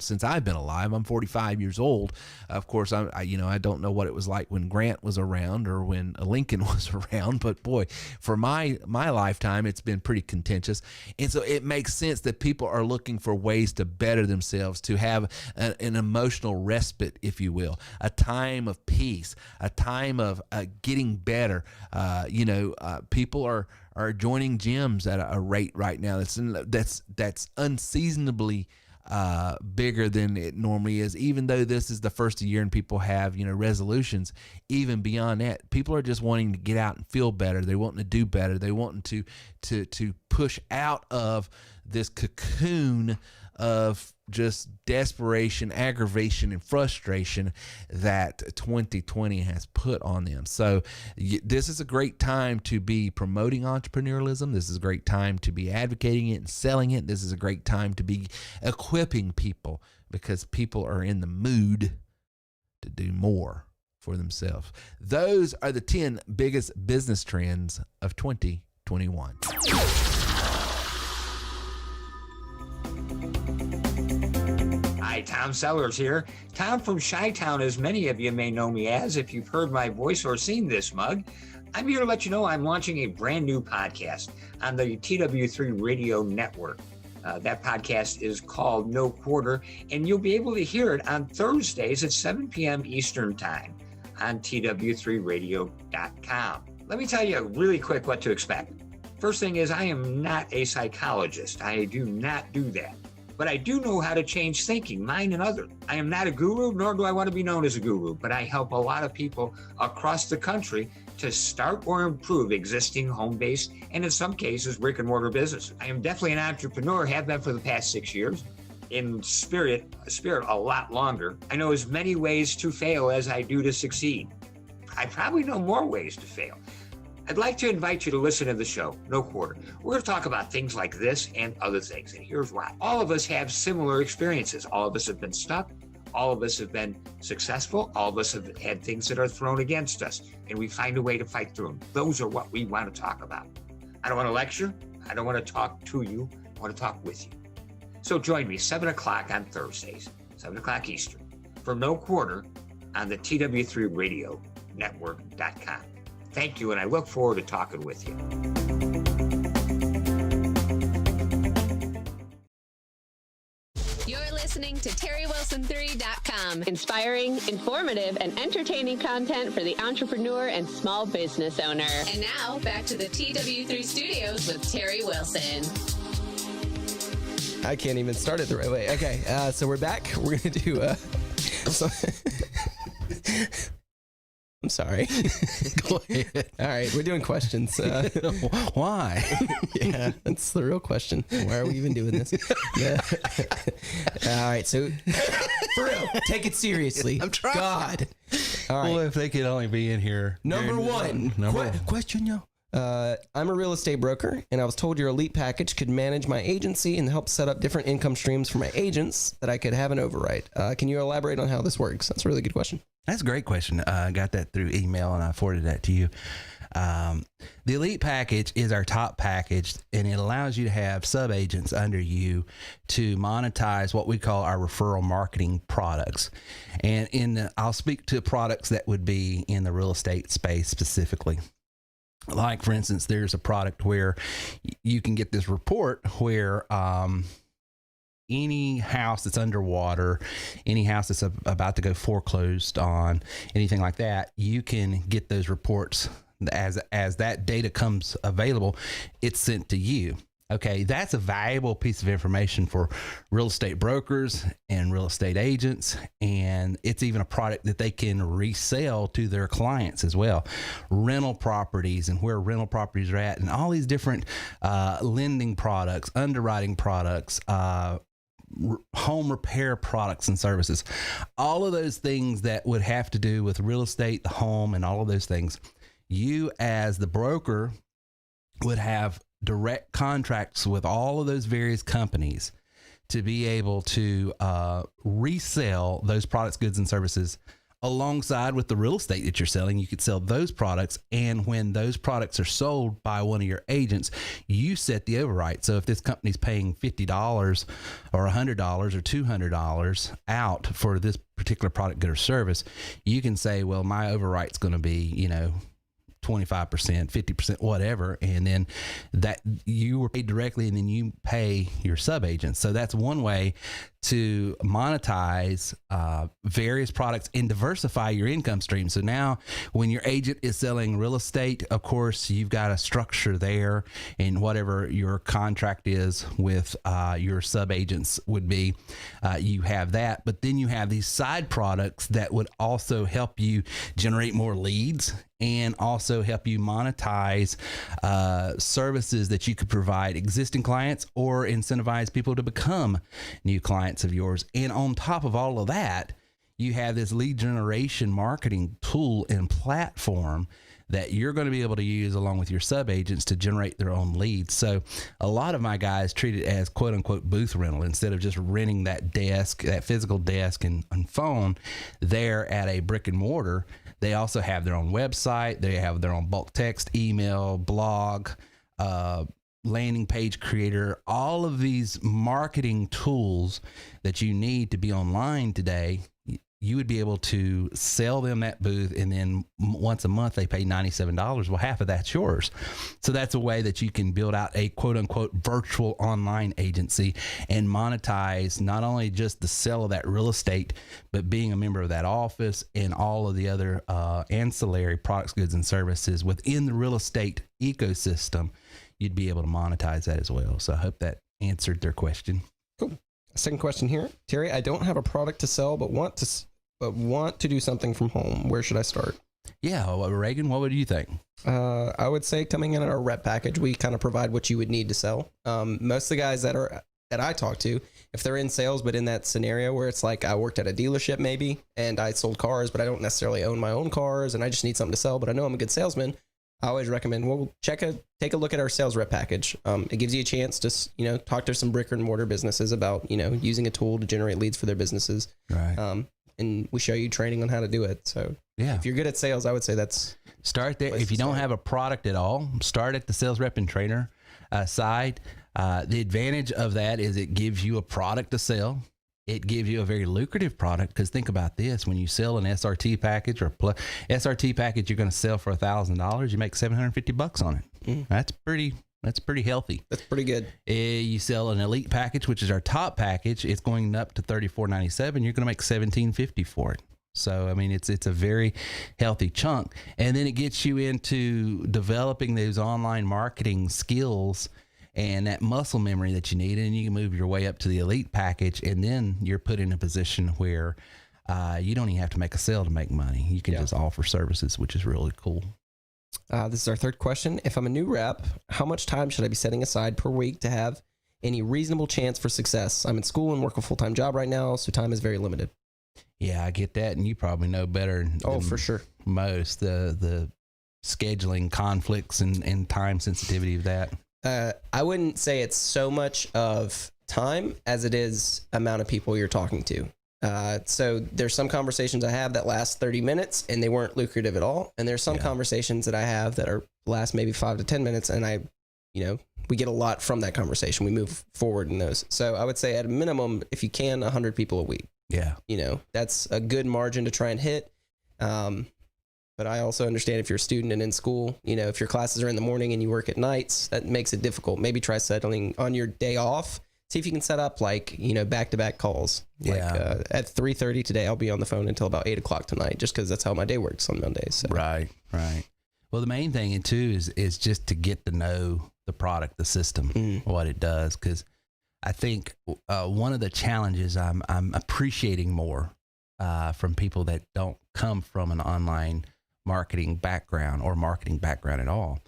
since I've been alive. I'm 45 years old. Of course, I don't know what it was like when Grant was around or when Lincoln was around, but boy, for my lifetime, it's been pretty contentious. And so it makes sense that people are looking for ways to better themselves, to have an emotional respite, if you will, a time of peace, a time of getting better. People are joining gyms at a rate right now that's unseasonably bigger than it normally is. Even though this is the first of the year and people have resolutions, even beyond that, people are just wanting to get out and feel better. They're wanting to do better. They're wanting to push out of this cocoon of just desperation, aggravation, and frustration that 2020 has put on them. So this is a great time to be promoting entrepreneurialism. This is a great time to be advocating it and selling it. This is a great time to be equipping people, because people are in the mood to do more for themselves. Those are the 10 biggest business trends of 2021. Hi, Tom Sellers here. Tom from Chi-Town, as many of you may know me as, if you've heard my voice or seen this mug. I'm here to let you know I'm launching a brand new podcast on the TW3 Radio Network. That podcast is called No Quarter, and you'll be able to hear it on Thursdays at 7 p.m. Eastern Time on tw3radio.com. Let me tell you really quick what to expect. First thing is, I am not a psychologist. I do not do that. but I do know how to change thinking, mine and others. I am not a guru, nor do I want to be known as a guru, but I help a lot of people across the country to start or improve existing home-based and in some cases brick and mortar businesses. I am definitely an entrepreneur, have been for the past 6 years. In spirit a lot longer. I know as many ways to fail as I do to succeed. I probably know more ways to fail. I'd like to invite you to listen to the show, No Quarter. We're going to talk about things like this and other things, and here's why. All of us have similar experiences. All of us have been stuck. All of us have been successful. All of us have had things that are thrown against us, and we find a way to fight through them. Those are what we want to talk about. I don't want to lecture. I don't want to talk to you. I want to talk with you. So join me 7 o'clock on Thursdays, 7 o'clock Eastern, for No Quarter on the TW3 Radio Network.com. Thank you, and I look forward to talking with you. You're listening to TerryWilson3.com. Inspiring, informative, and entertaining content for the entrepreneur and small business owner. And now, back to the TW3 studios with Terry Wilson. I can't even start it the right way. Okay, so we're back. We're going to do... I'm sorry. Go ahead. All right, we're doing questions. Why? Yeah, that's the real question. Why are we even doing this? All right, so for real, take it seriously. I'm trying. God. All right. Well, if they could only be in here. Number one. Question, yo. I'm a real estate broker, and I was told your elite package could manage my agency and help set up different income streams for my agents that I could have an override. Can you elaborate on how this works? That's a really good question. That's a great question. I got that through email, and I forwarded that to you. The elite package is our top package, and it allows you to have sub-agents under you to monetize what we call our referral marketing products. And I'll speak to products that would be in the real estate space specifically. Like, for instance, there's a product where you can get this report where any house that's underwater, any house that's about to go foreclosed on, anything like that, you can get those reports as that data comes available, it's sent to you. Okay, that's a valuable piece of information for real estate brokers and real estate agents, and it's even a product that they can resell to their clients as well. Rental properties and where rental properties are at, and all these different lending products, underwriting products, home repair products and services, all of those things that would have to do with real estate, the home, and all of those things. You as the broker would have direct contracts with all of those various companies to be able to resell those products, goods, and services alongside with the real estate that you're selling. You could sell those products, and when those products are sold by one of your agents, you set the override. So if this company's paying $50 or $100 or $200 out for this particular product, good, or service, you can say, well, my override's going to be, 25%, 50%, whatever. And then that you were paid directly, and then you pay your sub agents. So that's one way to monetize various products and diversify your income stream. So now when your agent is selling real estate, of course, you've got a structure there, and whatever your contract is with your sub agents would be, you have that. But then you have these side products that would also help you generate more leads and also help you monetize services that you could provide existing clients or incentivize people to become new clients of yours. And on top of all of that, you have this lead generation marketing tool and platform that you're going to be able to use along with your sub agents to generate their own leads. So a lot of my guys treat it as quote unquote booth rental. Instead of just renting that desk, that physical desk and phone there at a brick and mortar, they also have their own website. They have their own bulk text, email, blog, landing page creator, all of these marketing tools that you need to be online today. You would be able to sell them that booth, and then once a month they pay $97. Well, half of that's yours. So that's a way that you can build out a quote unquote virtual online agency and monetize not only just the sale of that real estate, but being a member of that office and all of the other ancillary products, goods, and services within the real estate ecosystem. You'd be able to monetize that as well. So I hope that answered their question. Cool. Second question here, Terry. I don't have a product to sell, but want to do something from home. Where should I start? Yeah, well, Reagan, what would you think? I would say coming in our rep package, we kind of provide what you would need to sell. Most of the guys that I talk to, if they're in sales, but in that scenario where it's like I worked at a dealership maybe, and I sold cars, but I don't necessarily own my own cars, and I just need something to sell, but I know I'm a good salesman. I always recommend, well, take a look at our sales rep package. It gives you a chance to, talk to some brick and mortar businesses about, using a tool to generate leads for their businesses. Right. And we show you training on how to do it. So yeah, if you're good at sales, I would say start there. If you don't have a product at all, start at the sales rep and trainer side. The advantage of that is it gives you a product to sell. It gives you a very lucrative product, because think about this: when you sell an SRT package or SRT package, you're going to sell for $1,000. You make $750 on it. Mm. That's pretty healthy. That's pretty good. You sell an elite package, which is our top package. It's going up to $34.97. You're going to make $17.50 for it. So, I mean, it's a very healthy chunk. And then it gets you into developing those online marketing skills and that muscle memory that you need. And you can move your way up to the elite package. And then you're put in a position where you don't even have to make a sale to make money. You can just offer services, which is really cool. This is our third question. If I'm a new rep, how much time should I be setting aside per week to have any reasonable chance for success? I'm in school and work a full-time job right now, so time is very limited. Yeah, I get that. And you probably know better than for sure. Most the scheduling conflicts and time sensitivity of that. I wouldn't say it's so much of time as it is amount of people you're talking to. So there's some conversations I have that last 30 minutes and they weren't lucrative at all. And there's some conversations that I have that are last maybe 5 to 10 minutes. And we get a lot from that conversation. We move forward in those. So I would say at a minimum, if you can, 100 people a week. Yeah. That's a good margin to try and hit. But I also understand if you're a student and in school, if your classes are in the morning and you work at nights, that makes it difficult. Maybe try settling on your day off. See if you can set up back-to-back calls. Yeah. At 3:30 today, I'll be on the phone until about 8 o'clock tonight, just because that's how my day works on Mondays. So. Right. Well, the main thing too is just to get to know the product, the system, what it does. Because I think one of the challenges I'm appreciating more from people that don't come from an online marketing background or marketing background at all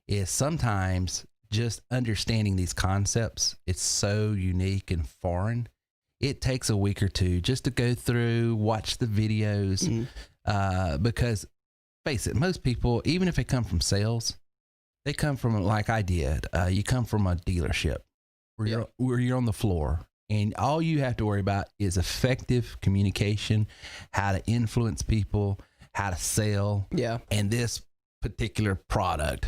is sometimes just understanding these concepts. It's so unique and foreign. It takes a week or two just to go through, watch the videos, because face it, most people, even if they come from sales, they come from, like I did, you come from a dealership where you're on the floor, and all you have to worry about is effective communication, how to influence people, how to sell, and this particular product.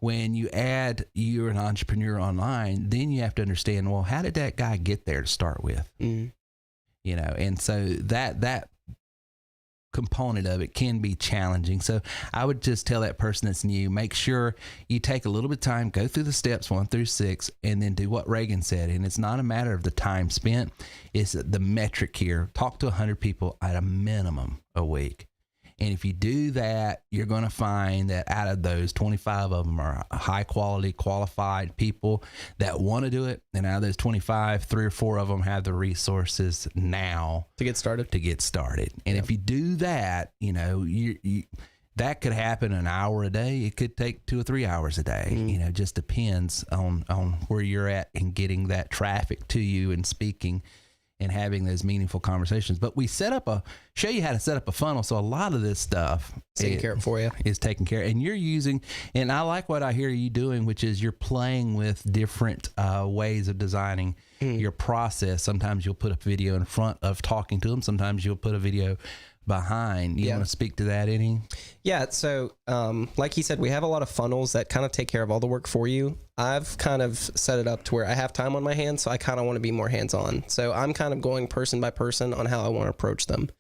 When you add you're an entrepreneur online, then you have to understand, well, how did that guy get there to start with? And so that component of it can be challenging. So I would just tell that person that's new, make sure you take a little bit of time, go through the steps 1 through 6, and then do what Reagan said. And it's not a matter of the time spent, it's the metric here. Talk to 100 people at a minimum a week. And if you do that, you're going to find that out of those, 25 of them are high quality, qualified people that want to do it. And out of those 25, 3 or 4 of them have the resources now to get started. And if you do that, you that could happen an hour a day. It could take 2 or 3 hours a day. Just depends on where you're at and getting that traffic to you and speaking and having those meaningful conversations. But we show you how to set up a funnel. So a lot of this stuff taken care of for you. Is taken care of. And you're using, and I like what I hear you doing, which is you're playing with different ways of designing your process. Sometimes you'll put a video in front of talking to them. Sometimes you'll put a video behind. You want to speak to that any? Yeah. So like he said, we have a lot of funnels that kind of take care of all the work for you. I've kind of set it up to where I have time on my hands, so I kind of want to be more hands-on. So I'm kind of going person by person on how I want to approach them.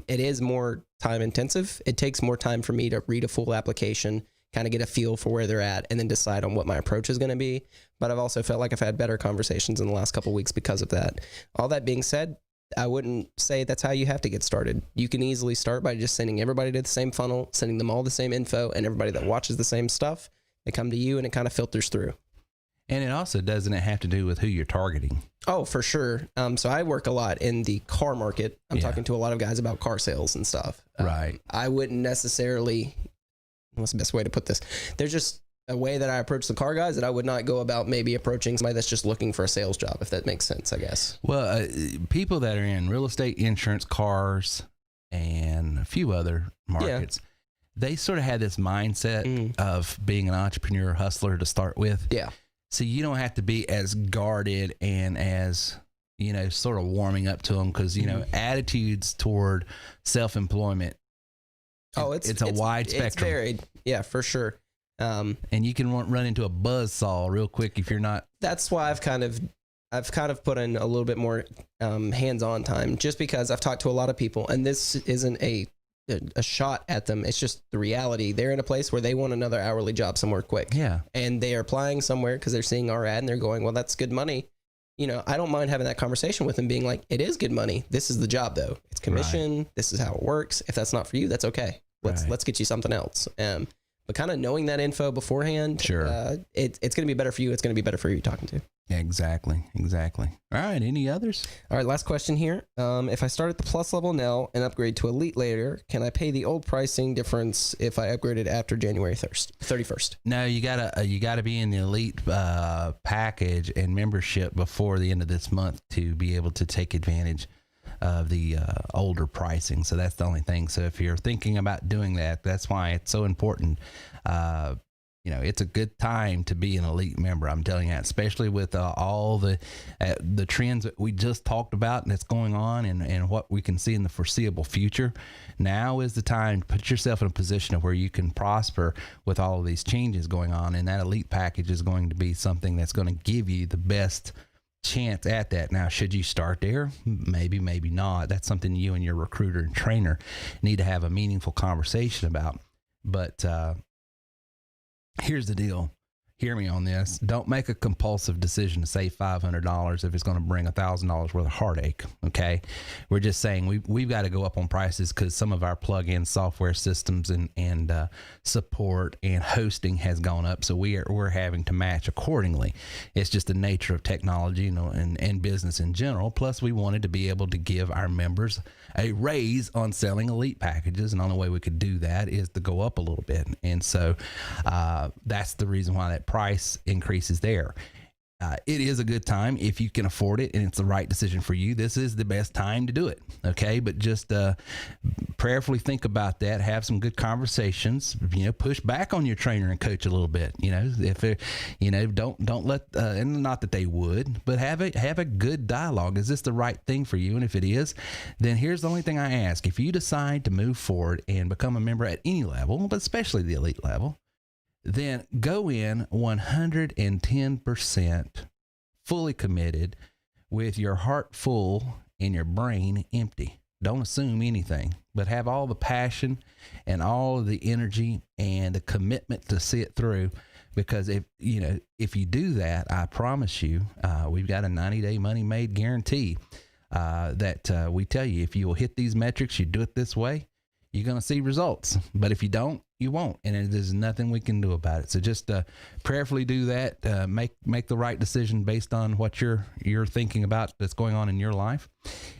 It is more time intensive. It takes more time for me to read a full application, kind of get a feel for where they're at, and then decide on what my approach is going to be. But I've also felt like I've had better conversations in the last couple of weeks because of that. All that being said, I wouldn't say that's how you have to get started. You can easily start by just sending everybody to the same funnel, sending them all the same info, and everybody that watches the same stuff, they come to you and it kind of filters through. And it also doesn't it have to do with who you're targeting? Oh, for sure. So I work a lot in the car market. I'm talking to a lot of guys about car sales and stuff. Right. I wouldn't necessarily, what's the best way to put this? There's just a way that I approach the car guys that I would not go about maybe approaching somebody that's just looking for a sales job, if that makes sense, I guess. Well, people that are in real estate, insurance, cars, and a few other markets, they sort of had this mindset of being an entrepreneur hustler to start with. Yeah. So you don't have to be as guarded and as, sort of warming up to them because, attitudes toward self-employment. Oh, it's a wide spectrum. It's varied. Yeah, for sure. And you can run into a buzzsaw real quick if you're not. That's why I've kind of put in a little bit more hands-on time, just because I've talked to a lot of people, and this isn't a shot at them. It's just the reality. They're in a place where they want another hourly job somewhere quick. Yeah. And they are applying somewhere because they're seeing our ad and they're going, well, that's good money. I don't mind having that conversation with them, being like, it is good money. This is the job though. It's commission. Right. This is how it works. If that's not for you, that's okay. Let's get you something else. But kind of knowing that info beforehand, sure. It's going to be better for you. It's going to be better for who you're talking to. Exactly. All right. Any others? All right. Last question here. If I start at the plus level now and upgrade to elite later, can I pay the old pricing difference if I upgraded after January 31st? No, you gotta be in the elite package and membership before the end of this month to be able to take advantage of the older pricing. So that's the only thing. So if you're thinking about doing that, that's why it's so important. It's a good time to be an elite member. I'm telling you that, especially with all the trends that we just talked about and that's going on and what we can see in the foreseeable future. Now is the time to put yourself in a position of where you can prosper with all of these changes going on. And that elite package is going to be something that's going to give you the best chance at that. Now, should you start there? Maybe not. That's something you and your recruiter and trainer need to have a meaningful conversation about. But here's the deal. Hear me on this. Don't make a compulsive decision to save $500 if it's going to bring $1,000 worth of heartache. Okay. We're just saying we've got to go up on prices because some of our plug-in software systems and support and hosting has gone up. So we're having to match accordingly. It's just the nature of technology, and business in general. Plus we wanted to be able to give our members a raise on selling elite packages. And the only way we could do that is to go up a little bit. And so that's the reason why that price increases there. It is a good time if you can afford it and it's the right decision for you. This is the best time to do it. Okay. But just prayerfully think about that. Have some good conversations, push back on your trainer and coach a little bit, if don't let, and not that they would, but have a good dialogue. Is this the right thing for you? And if it is, then here's the only thing I ask. If you decide to move forward and become a member at any level, but especially the elite level, then go in 110% fully committed with your heart full and your brain empty. Don't assume anything, but have all the passion and all of the energy and the commitment to see it through. Because if you do that, I promise you, we've got a 90-day money made guarantee that we tell you, if you will hit these metrics, you do it this way, you're going to see results. But if you don't, you won't. And there's nothing we can do about it. So just prayerfully do that. Make the right decision based on what you're thinking about that's going on in your life.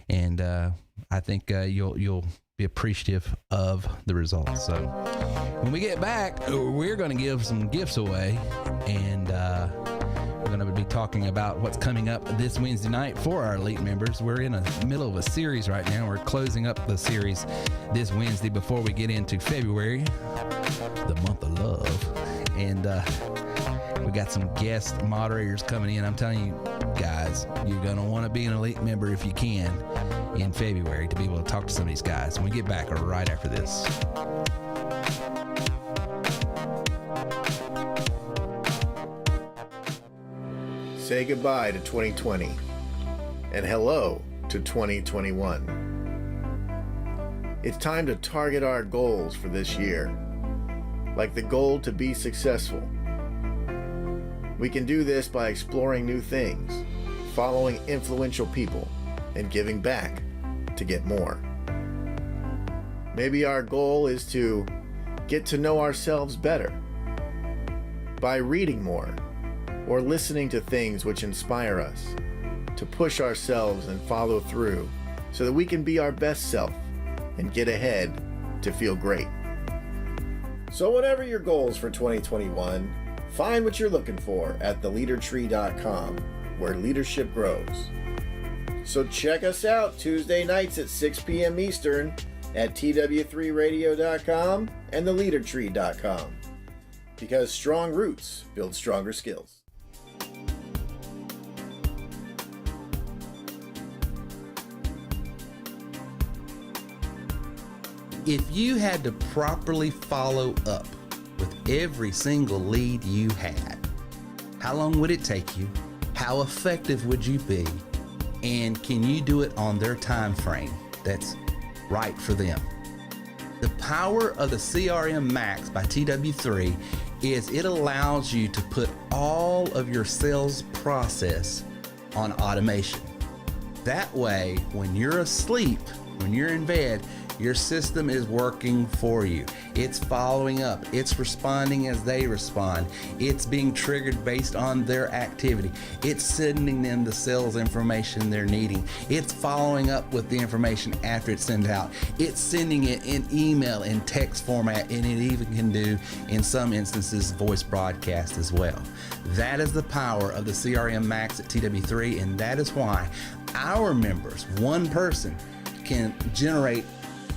And I think you'll be appreciative of the results. So when we get back, we're going to give some gifts away. And we're going to be talking about what's coming up this Wednesday night for our elite members. We're in the middle of a series right now. We're closing up the series this Wednesday before we get into February, the month of love. And we got some guest moderators coming in. I'm telling you guys, you're going to want to be an elite member if you can in February to be able to talk to some of these guys. When we get back right after this. Say goodbye to 2020 and hello to 2021. It's time to target our goals for this year, like the goal to be successful. We can do this by exploring new things, following influential people, and giving back to get more. Maybe our goal is to get to know ourselves better by reading more, or listening to things which inspire us to push ourselves and follow through so that we can be our best self and get ahead to feel great. So whatever your goals for 2021, find what you're looking for at theleadertree.com, where leadership grows. So check us out Tuesday nights at 6 p.m. Eastern at tw3radio.com and theleadertree.com, because strong roots build stronger skills. If you had to properly follow up with every single lead you had, how long would it take you? How effective would you be? And can you do it on their time frame that's right for them? The power of the CRM Max by TW3 is it allows you to put all of your sales process on automation. That way, when you're asleep, when you're in bed, your system is working for you. It's following up. It's responding as they respond. It's being triggered based on their activity. It's sending them the sales information they're needing. It's following up with the information after it's sent out. It's sending it in email and text format, and it even can do, in some instances, voice broadcast as well. That is the power of the CRM Max at TW3, and that is why our members, one person, can generate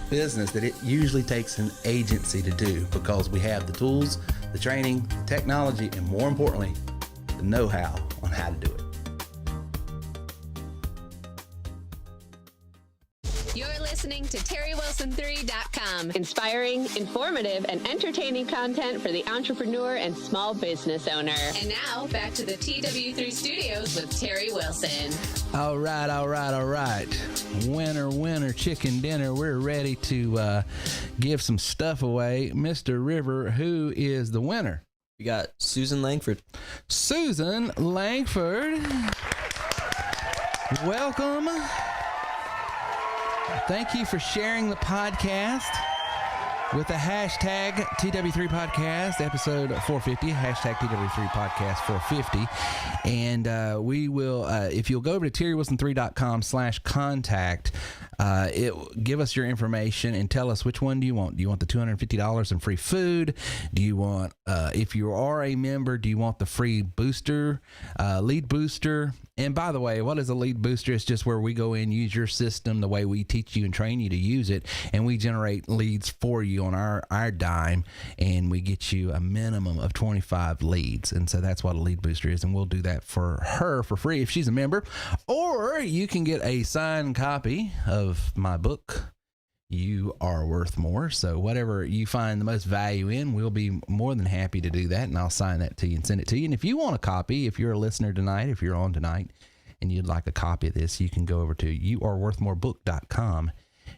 business that it usually takes an agency to do, because we have the tools, the training, the technology, and more importantly, the know-how on how to do it. You're listening to TerryWilson3.com. Inspiring, informative, and entertaining content for the entrepreneur and small business owner. And now, back to the TW3 studios with Terry Wilson. All right. Winner, chicken dinner. We're ready to give some stuff away. Mr. River, who is the winner? We got Susan Langford. Susan Langford. Welcome. Thank you for sharing the podcast with the hashtag TW3 Podcast, episode 450, hashtag TW3 Podcast 450. And we will, if you'll go over to terrywilson3.com/contact, give us your information and tell us which one do you want. Do you want the $250 in free food? Do you want, if you are a member, do you want the free booster, lead booster? And by the way, what is a lead booster? It's just where we go in, use your system the way we teach you and train you to use it, and we generate leads for you on our dime, and we get you a minimum of 25 leads. And so that's what a lead booster is, and we'll do that for her for free if she's a member. Or you can get a signed copy of my book, You Are Worth More. So whatever you find the most value in, we'll be more than happy to do that, and I'll sign that to you and send it to you. And if you want a copy, if you're a listener tonight, if you're on tonight and you'd like a copy of this, you can go over to youareworthmorebook.com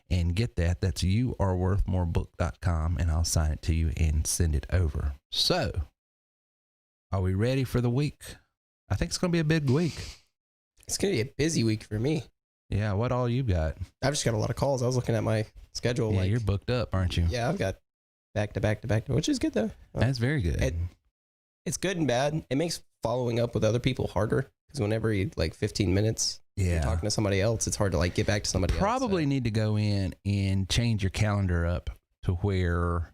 and get that. That's youareworthmorebook.com, and I'll sign it to you and send it over. So, are we ready for the week? I think it's going to be a big week. It's going to be a busy week for me. Yeah, what all you got? I've just got a lot of calls. I was looking at my schedule. Yeah, you're booked up, aren't you? Yeah, I've got back to back, which is good though. That's very good. It's good and bad. It makes following up with other people harder, because whenever you 15 minutes, you're talking to somebody else, it's hard to get back to somebody else. Probably need to go in and change your calendar up to where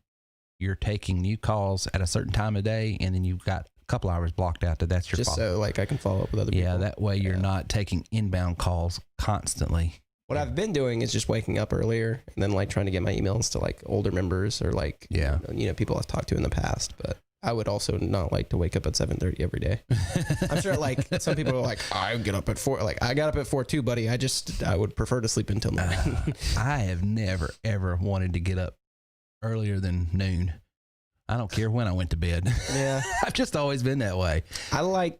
you're taking new calls at a certain time of day, and then you've got couple hours blocked out that's your just so I can follow up with other people. Yeah, that way you're not taking inbound calls constantly. What I've been doing is just waking up earlier and then trying to get my emails to older members or people I've talked to in the past. But I would also not like to wake up at 7:30 every day. I'm sure some people are I get up at 4. I got up at 4 too, buddy. I would prefer to sleep until 9. I have never ever wanted to get up earlier than noon. I don't care when I went to bed. Yeah. I've just always been that way.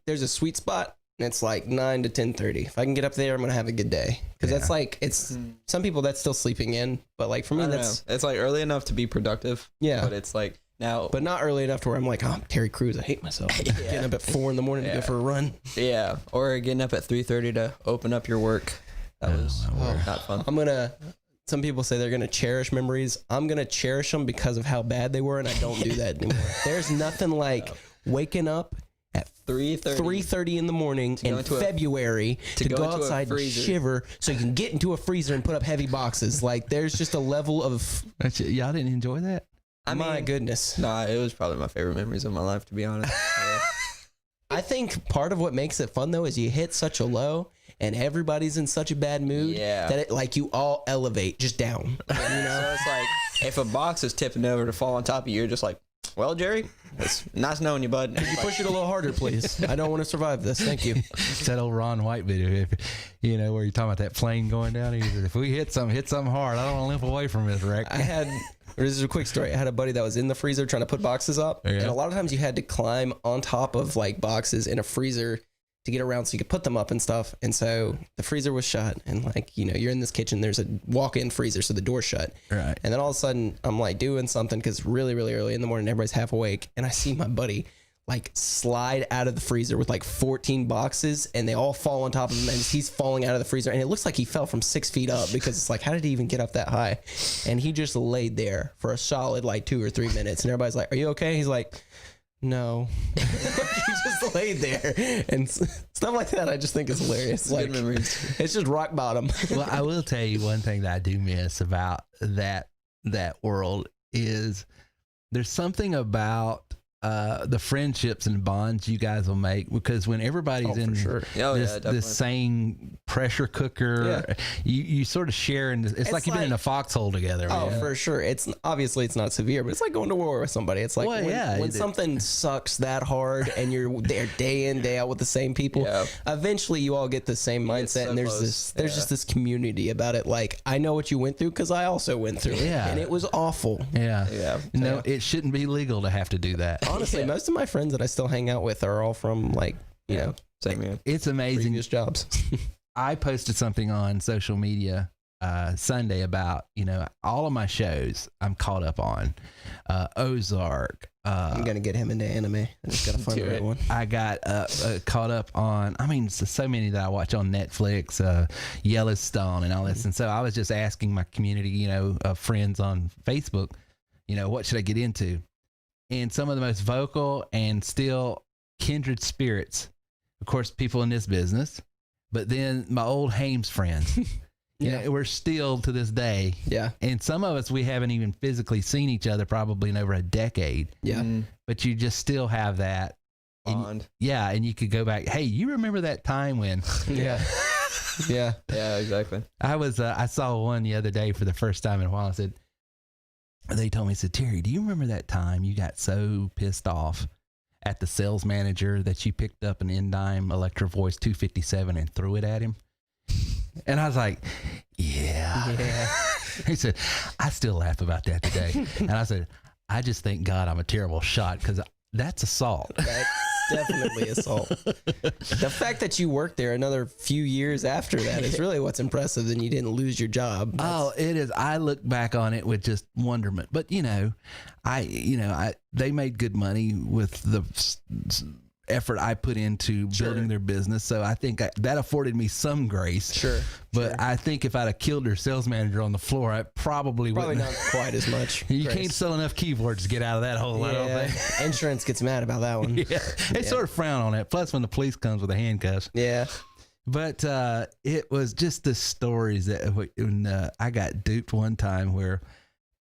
There's a sweet spot, and it's 9 to 10:30. If I can get up there, I'm going to have a good day. Because that's it's some people that's still sleeping in, but for me, it's early enough to be productive. Yeah. But it's now. But not early enough to where I'm I'm Terry Crews. I hate myself. Getting up at 4 in the morning to go for a run. Yeah. Or getting up at 3:30 to open up your work. That was not fun. Some people say they're going to cherish memories. I'm going to cherish them because of how bad they were, and I don't do that anymore. There's nothing like waking up at 3:30 in the morning in February to go outside and shiver so you can get into a freezer and put up heavy boxes. Like, there's just a level of... Y'all didn't enjoy that? My goodness. Nah, it was probably my favorite memories of my life, to be honest. I think part of what makes it fun, though, is you hit such a low and everybody's in such a bad mood that it, like, you all elevate just down. You know? So it's like, if a box is tipping over to fall on top of you, you're just like, well, Jerry, it's nice knowing you, bud. Could you push it a little harder, please? I don't want to survive this. Thank you. It's that old Ron White video, where you're talking about that plane going down. He said, if we hit something hard, I don't want to limp away from this wreck. This is a quick story. I had a buddy that was in the freezer trying to put boxes up. Yeah. And a lot of times you had to climb on top of like boxes in a freezer to get around so you could put them up and stuff. And so the freezer was shut and like, you're in this kitchen, there's a walk-in freezer. So the door's shut. Right. And then all of a sudden I'm like doing something because really, really early in the morning, everybody's half awake. And I see my buddy like slide out of the freezer with like 14 boxes and they all fall on top of him and he's falling out of the freezer and it looks like he fell from 6 feet up because it's like, how did he even get up that high? And he just laid there for a solid like 2 or 3 minutes and everybody's like, are you okay? He's like, no. He just laid there and stuff like that. I just think is hilarious. Like, good memories. It's just rock bottom. Well, I will tell you one thing that I do miss about that world is there's something about the friendships and bonds you guys will make, because when everybody's in this same pressure cooker, you sort of share, and it's like you've been in a foxhole together. Oh, for sure. It's obviously it's not severe, but it's like going to war with somebody. It's like when something sucks that hard and you're there day in, day out with the same people, eventually you all get the same mindset, and there's just this community about it. Like, I know what you went through because I also went through it, and it was awful. No, it shouldn't be legal to have to do that. Honestly, most of my friends that I still hang out with are all from like, same it's amazing previous jobs. I posted something on social media Sunday about, all of my shows I'm caught up on. Ozark. I'm going to get him into anime. I just got to find the right one. I got caught up on, so many that I watch on Netflix, Yellowstone and all this. And so I was just asking my community, of friends on Facebook, what should I get into? And some of the most vocal and still kindred spirits, of course, people in this business, but then my old Hames friends, we're still to this day. Yeah. And some of us, we haven't even physically seen each other probably in over a decade. Yeah. But you just still have that bond. And you could go back. Hey, you remember that time when? Yeah, exactly. I saw one the other day for the first time in a while. I said, they told me, Terry, do you remember that time you got so pissed off at the sales manager that you picked up an Endime Electro Voice 257 and threw it at him? And I was like, yeah. He said, I still laugh about that today. And I said, I just thank God I'm a terrible shot, because that's assault. That's definitely assault. The fact that you worked there another few years after that is really what's impressive, and you didn't lose your job. It is. I look back on it with just wonderment. But they made good money with the effort I put into building their business. So I think that afforded me some grace. But I think if I'd have killed their sales manager on the floor, I probably wouldn't. Not quite as much. You can't sell enough keyboards to get out of that hole. I don't think. Insurance gets mad about that one. They sort of frown on it. Plus when the police comes with the handcuffs. Yeah. But it was just the stories that when I got duped one time where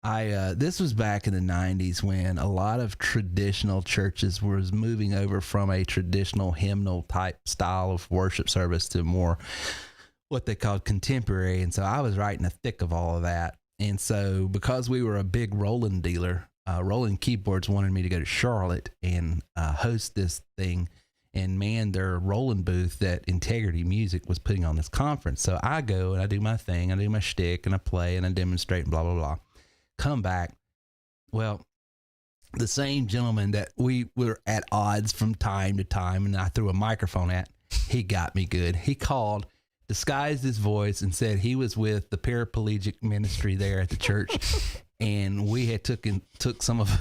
this was back in the 90s when a lot of traditional churches was moving over from a traditional hymnal type style of worship service to more what they called contemporary. And so I was right in the thick of all of that. And so because we were a big Roland dealer, Roland Keyboards wanted me to go to Charlotte and host this thing and man their Roland booth that Integrity Music was putting on this conference. So I go and I do my thing, I do my shtick and I play and I demonstrate and blah, blah, blah. Come back. Well, the same gentleman that we were at odds from time to time and I threw a microphone at, he got me good. He called, disguised his voice and said he was with the paraplegic ministry there at the church. And we had took some of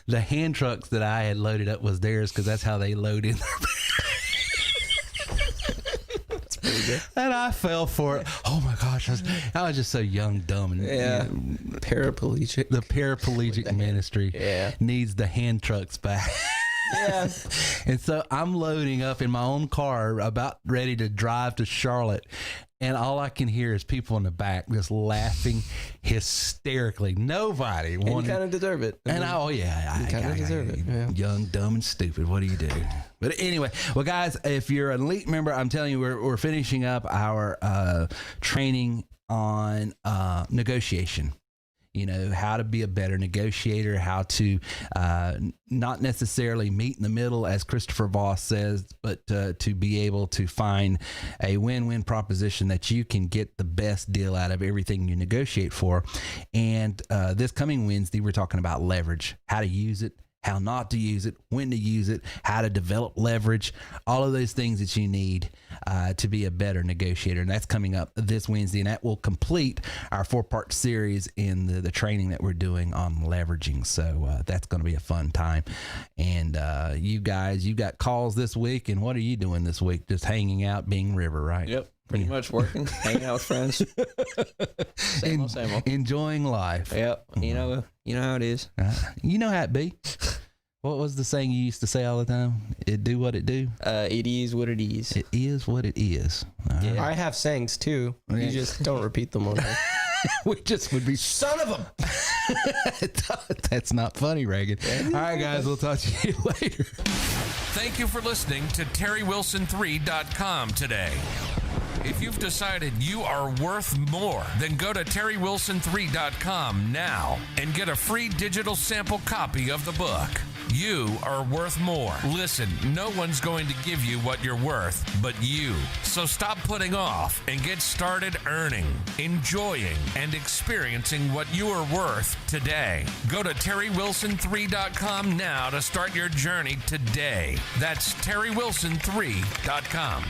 the hand trucks that I had loaded up was theirs, because that's how they load in their and I fell for it. Oh my gosh, I was just so young, dumb, and paraplegic. The paraplegic ministry needs the hand trucks back. Yeah. And so I'm loading up in my own car, about ready to drive to Charlotte. And all I can hear is people in the back just laughing hysterically. Nobody And you wanted. kind of deserve it. And I kind of deserve it. Yeah. Young, dumb, and stupid. What do you do? But anyway, well, guys, if you're an elite member, I'm telling you, we're finishing up our training on negotiation. You know, how to be a better negotiator, how to not necessarily meet in the middle, as Christopher Voss says, but to be able to find a win-win proposition that you can get the best deal out of everything you negotiate for. And this coming Wednesday, we're talking about leverage, how to use it, how not to use it, when to use it, how to develop leverage, all of those things that you need to be a better negotiator. And that's coming up this Wednesday, and that will complete our 4-part series in the training that we're doing on leveraging. So that's going to be a fun time. And you guys, you got calls this week, and what are you doing this week? Just hanging out, being River, right? Yep. Pretty much working, hanging out with friends. Same old. Enjoying life. Yep. You know how it is. You know how it be. What was the saying you used to say all the time? It do what it do. It is what it is. It is what it is. Yeah. Right. I have sayings too. You just don't repeat them on there. We just would be son of them. That's not funny, Reagan. All right, guys, we'll talk to you later. Thank you for listening to TerryWilson3.com today. If you've decided you are worth more, then go to TerryWilson3.com now and get a free digital sample copy of the book. You are worth more. Listen, no one's going to give you what you're worth but you. So stop putting off and get started earning, enjoying, and experiencing what you are worth today. Go to TerryWilson3.com now to start your journey today. That's TerryWilson3.com.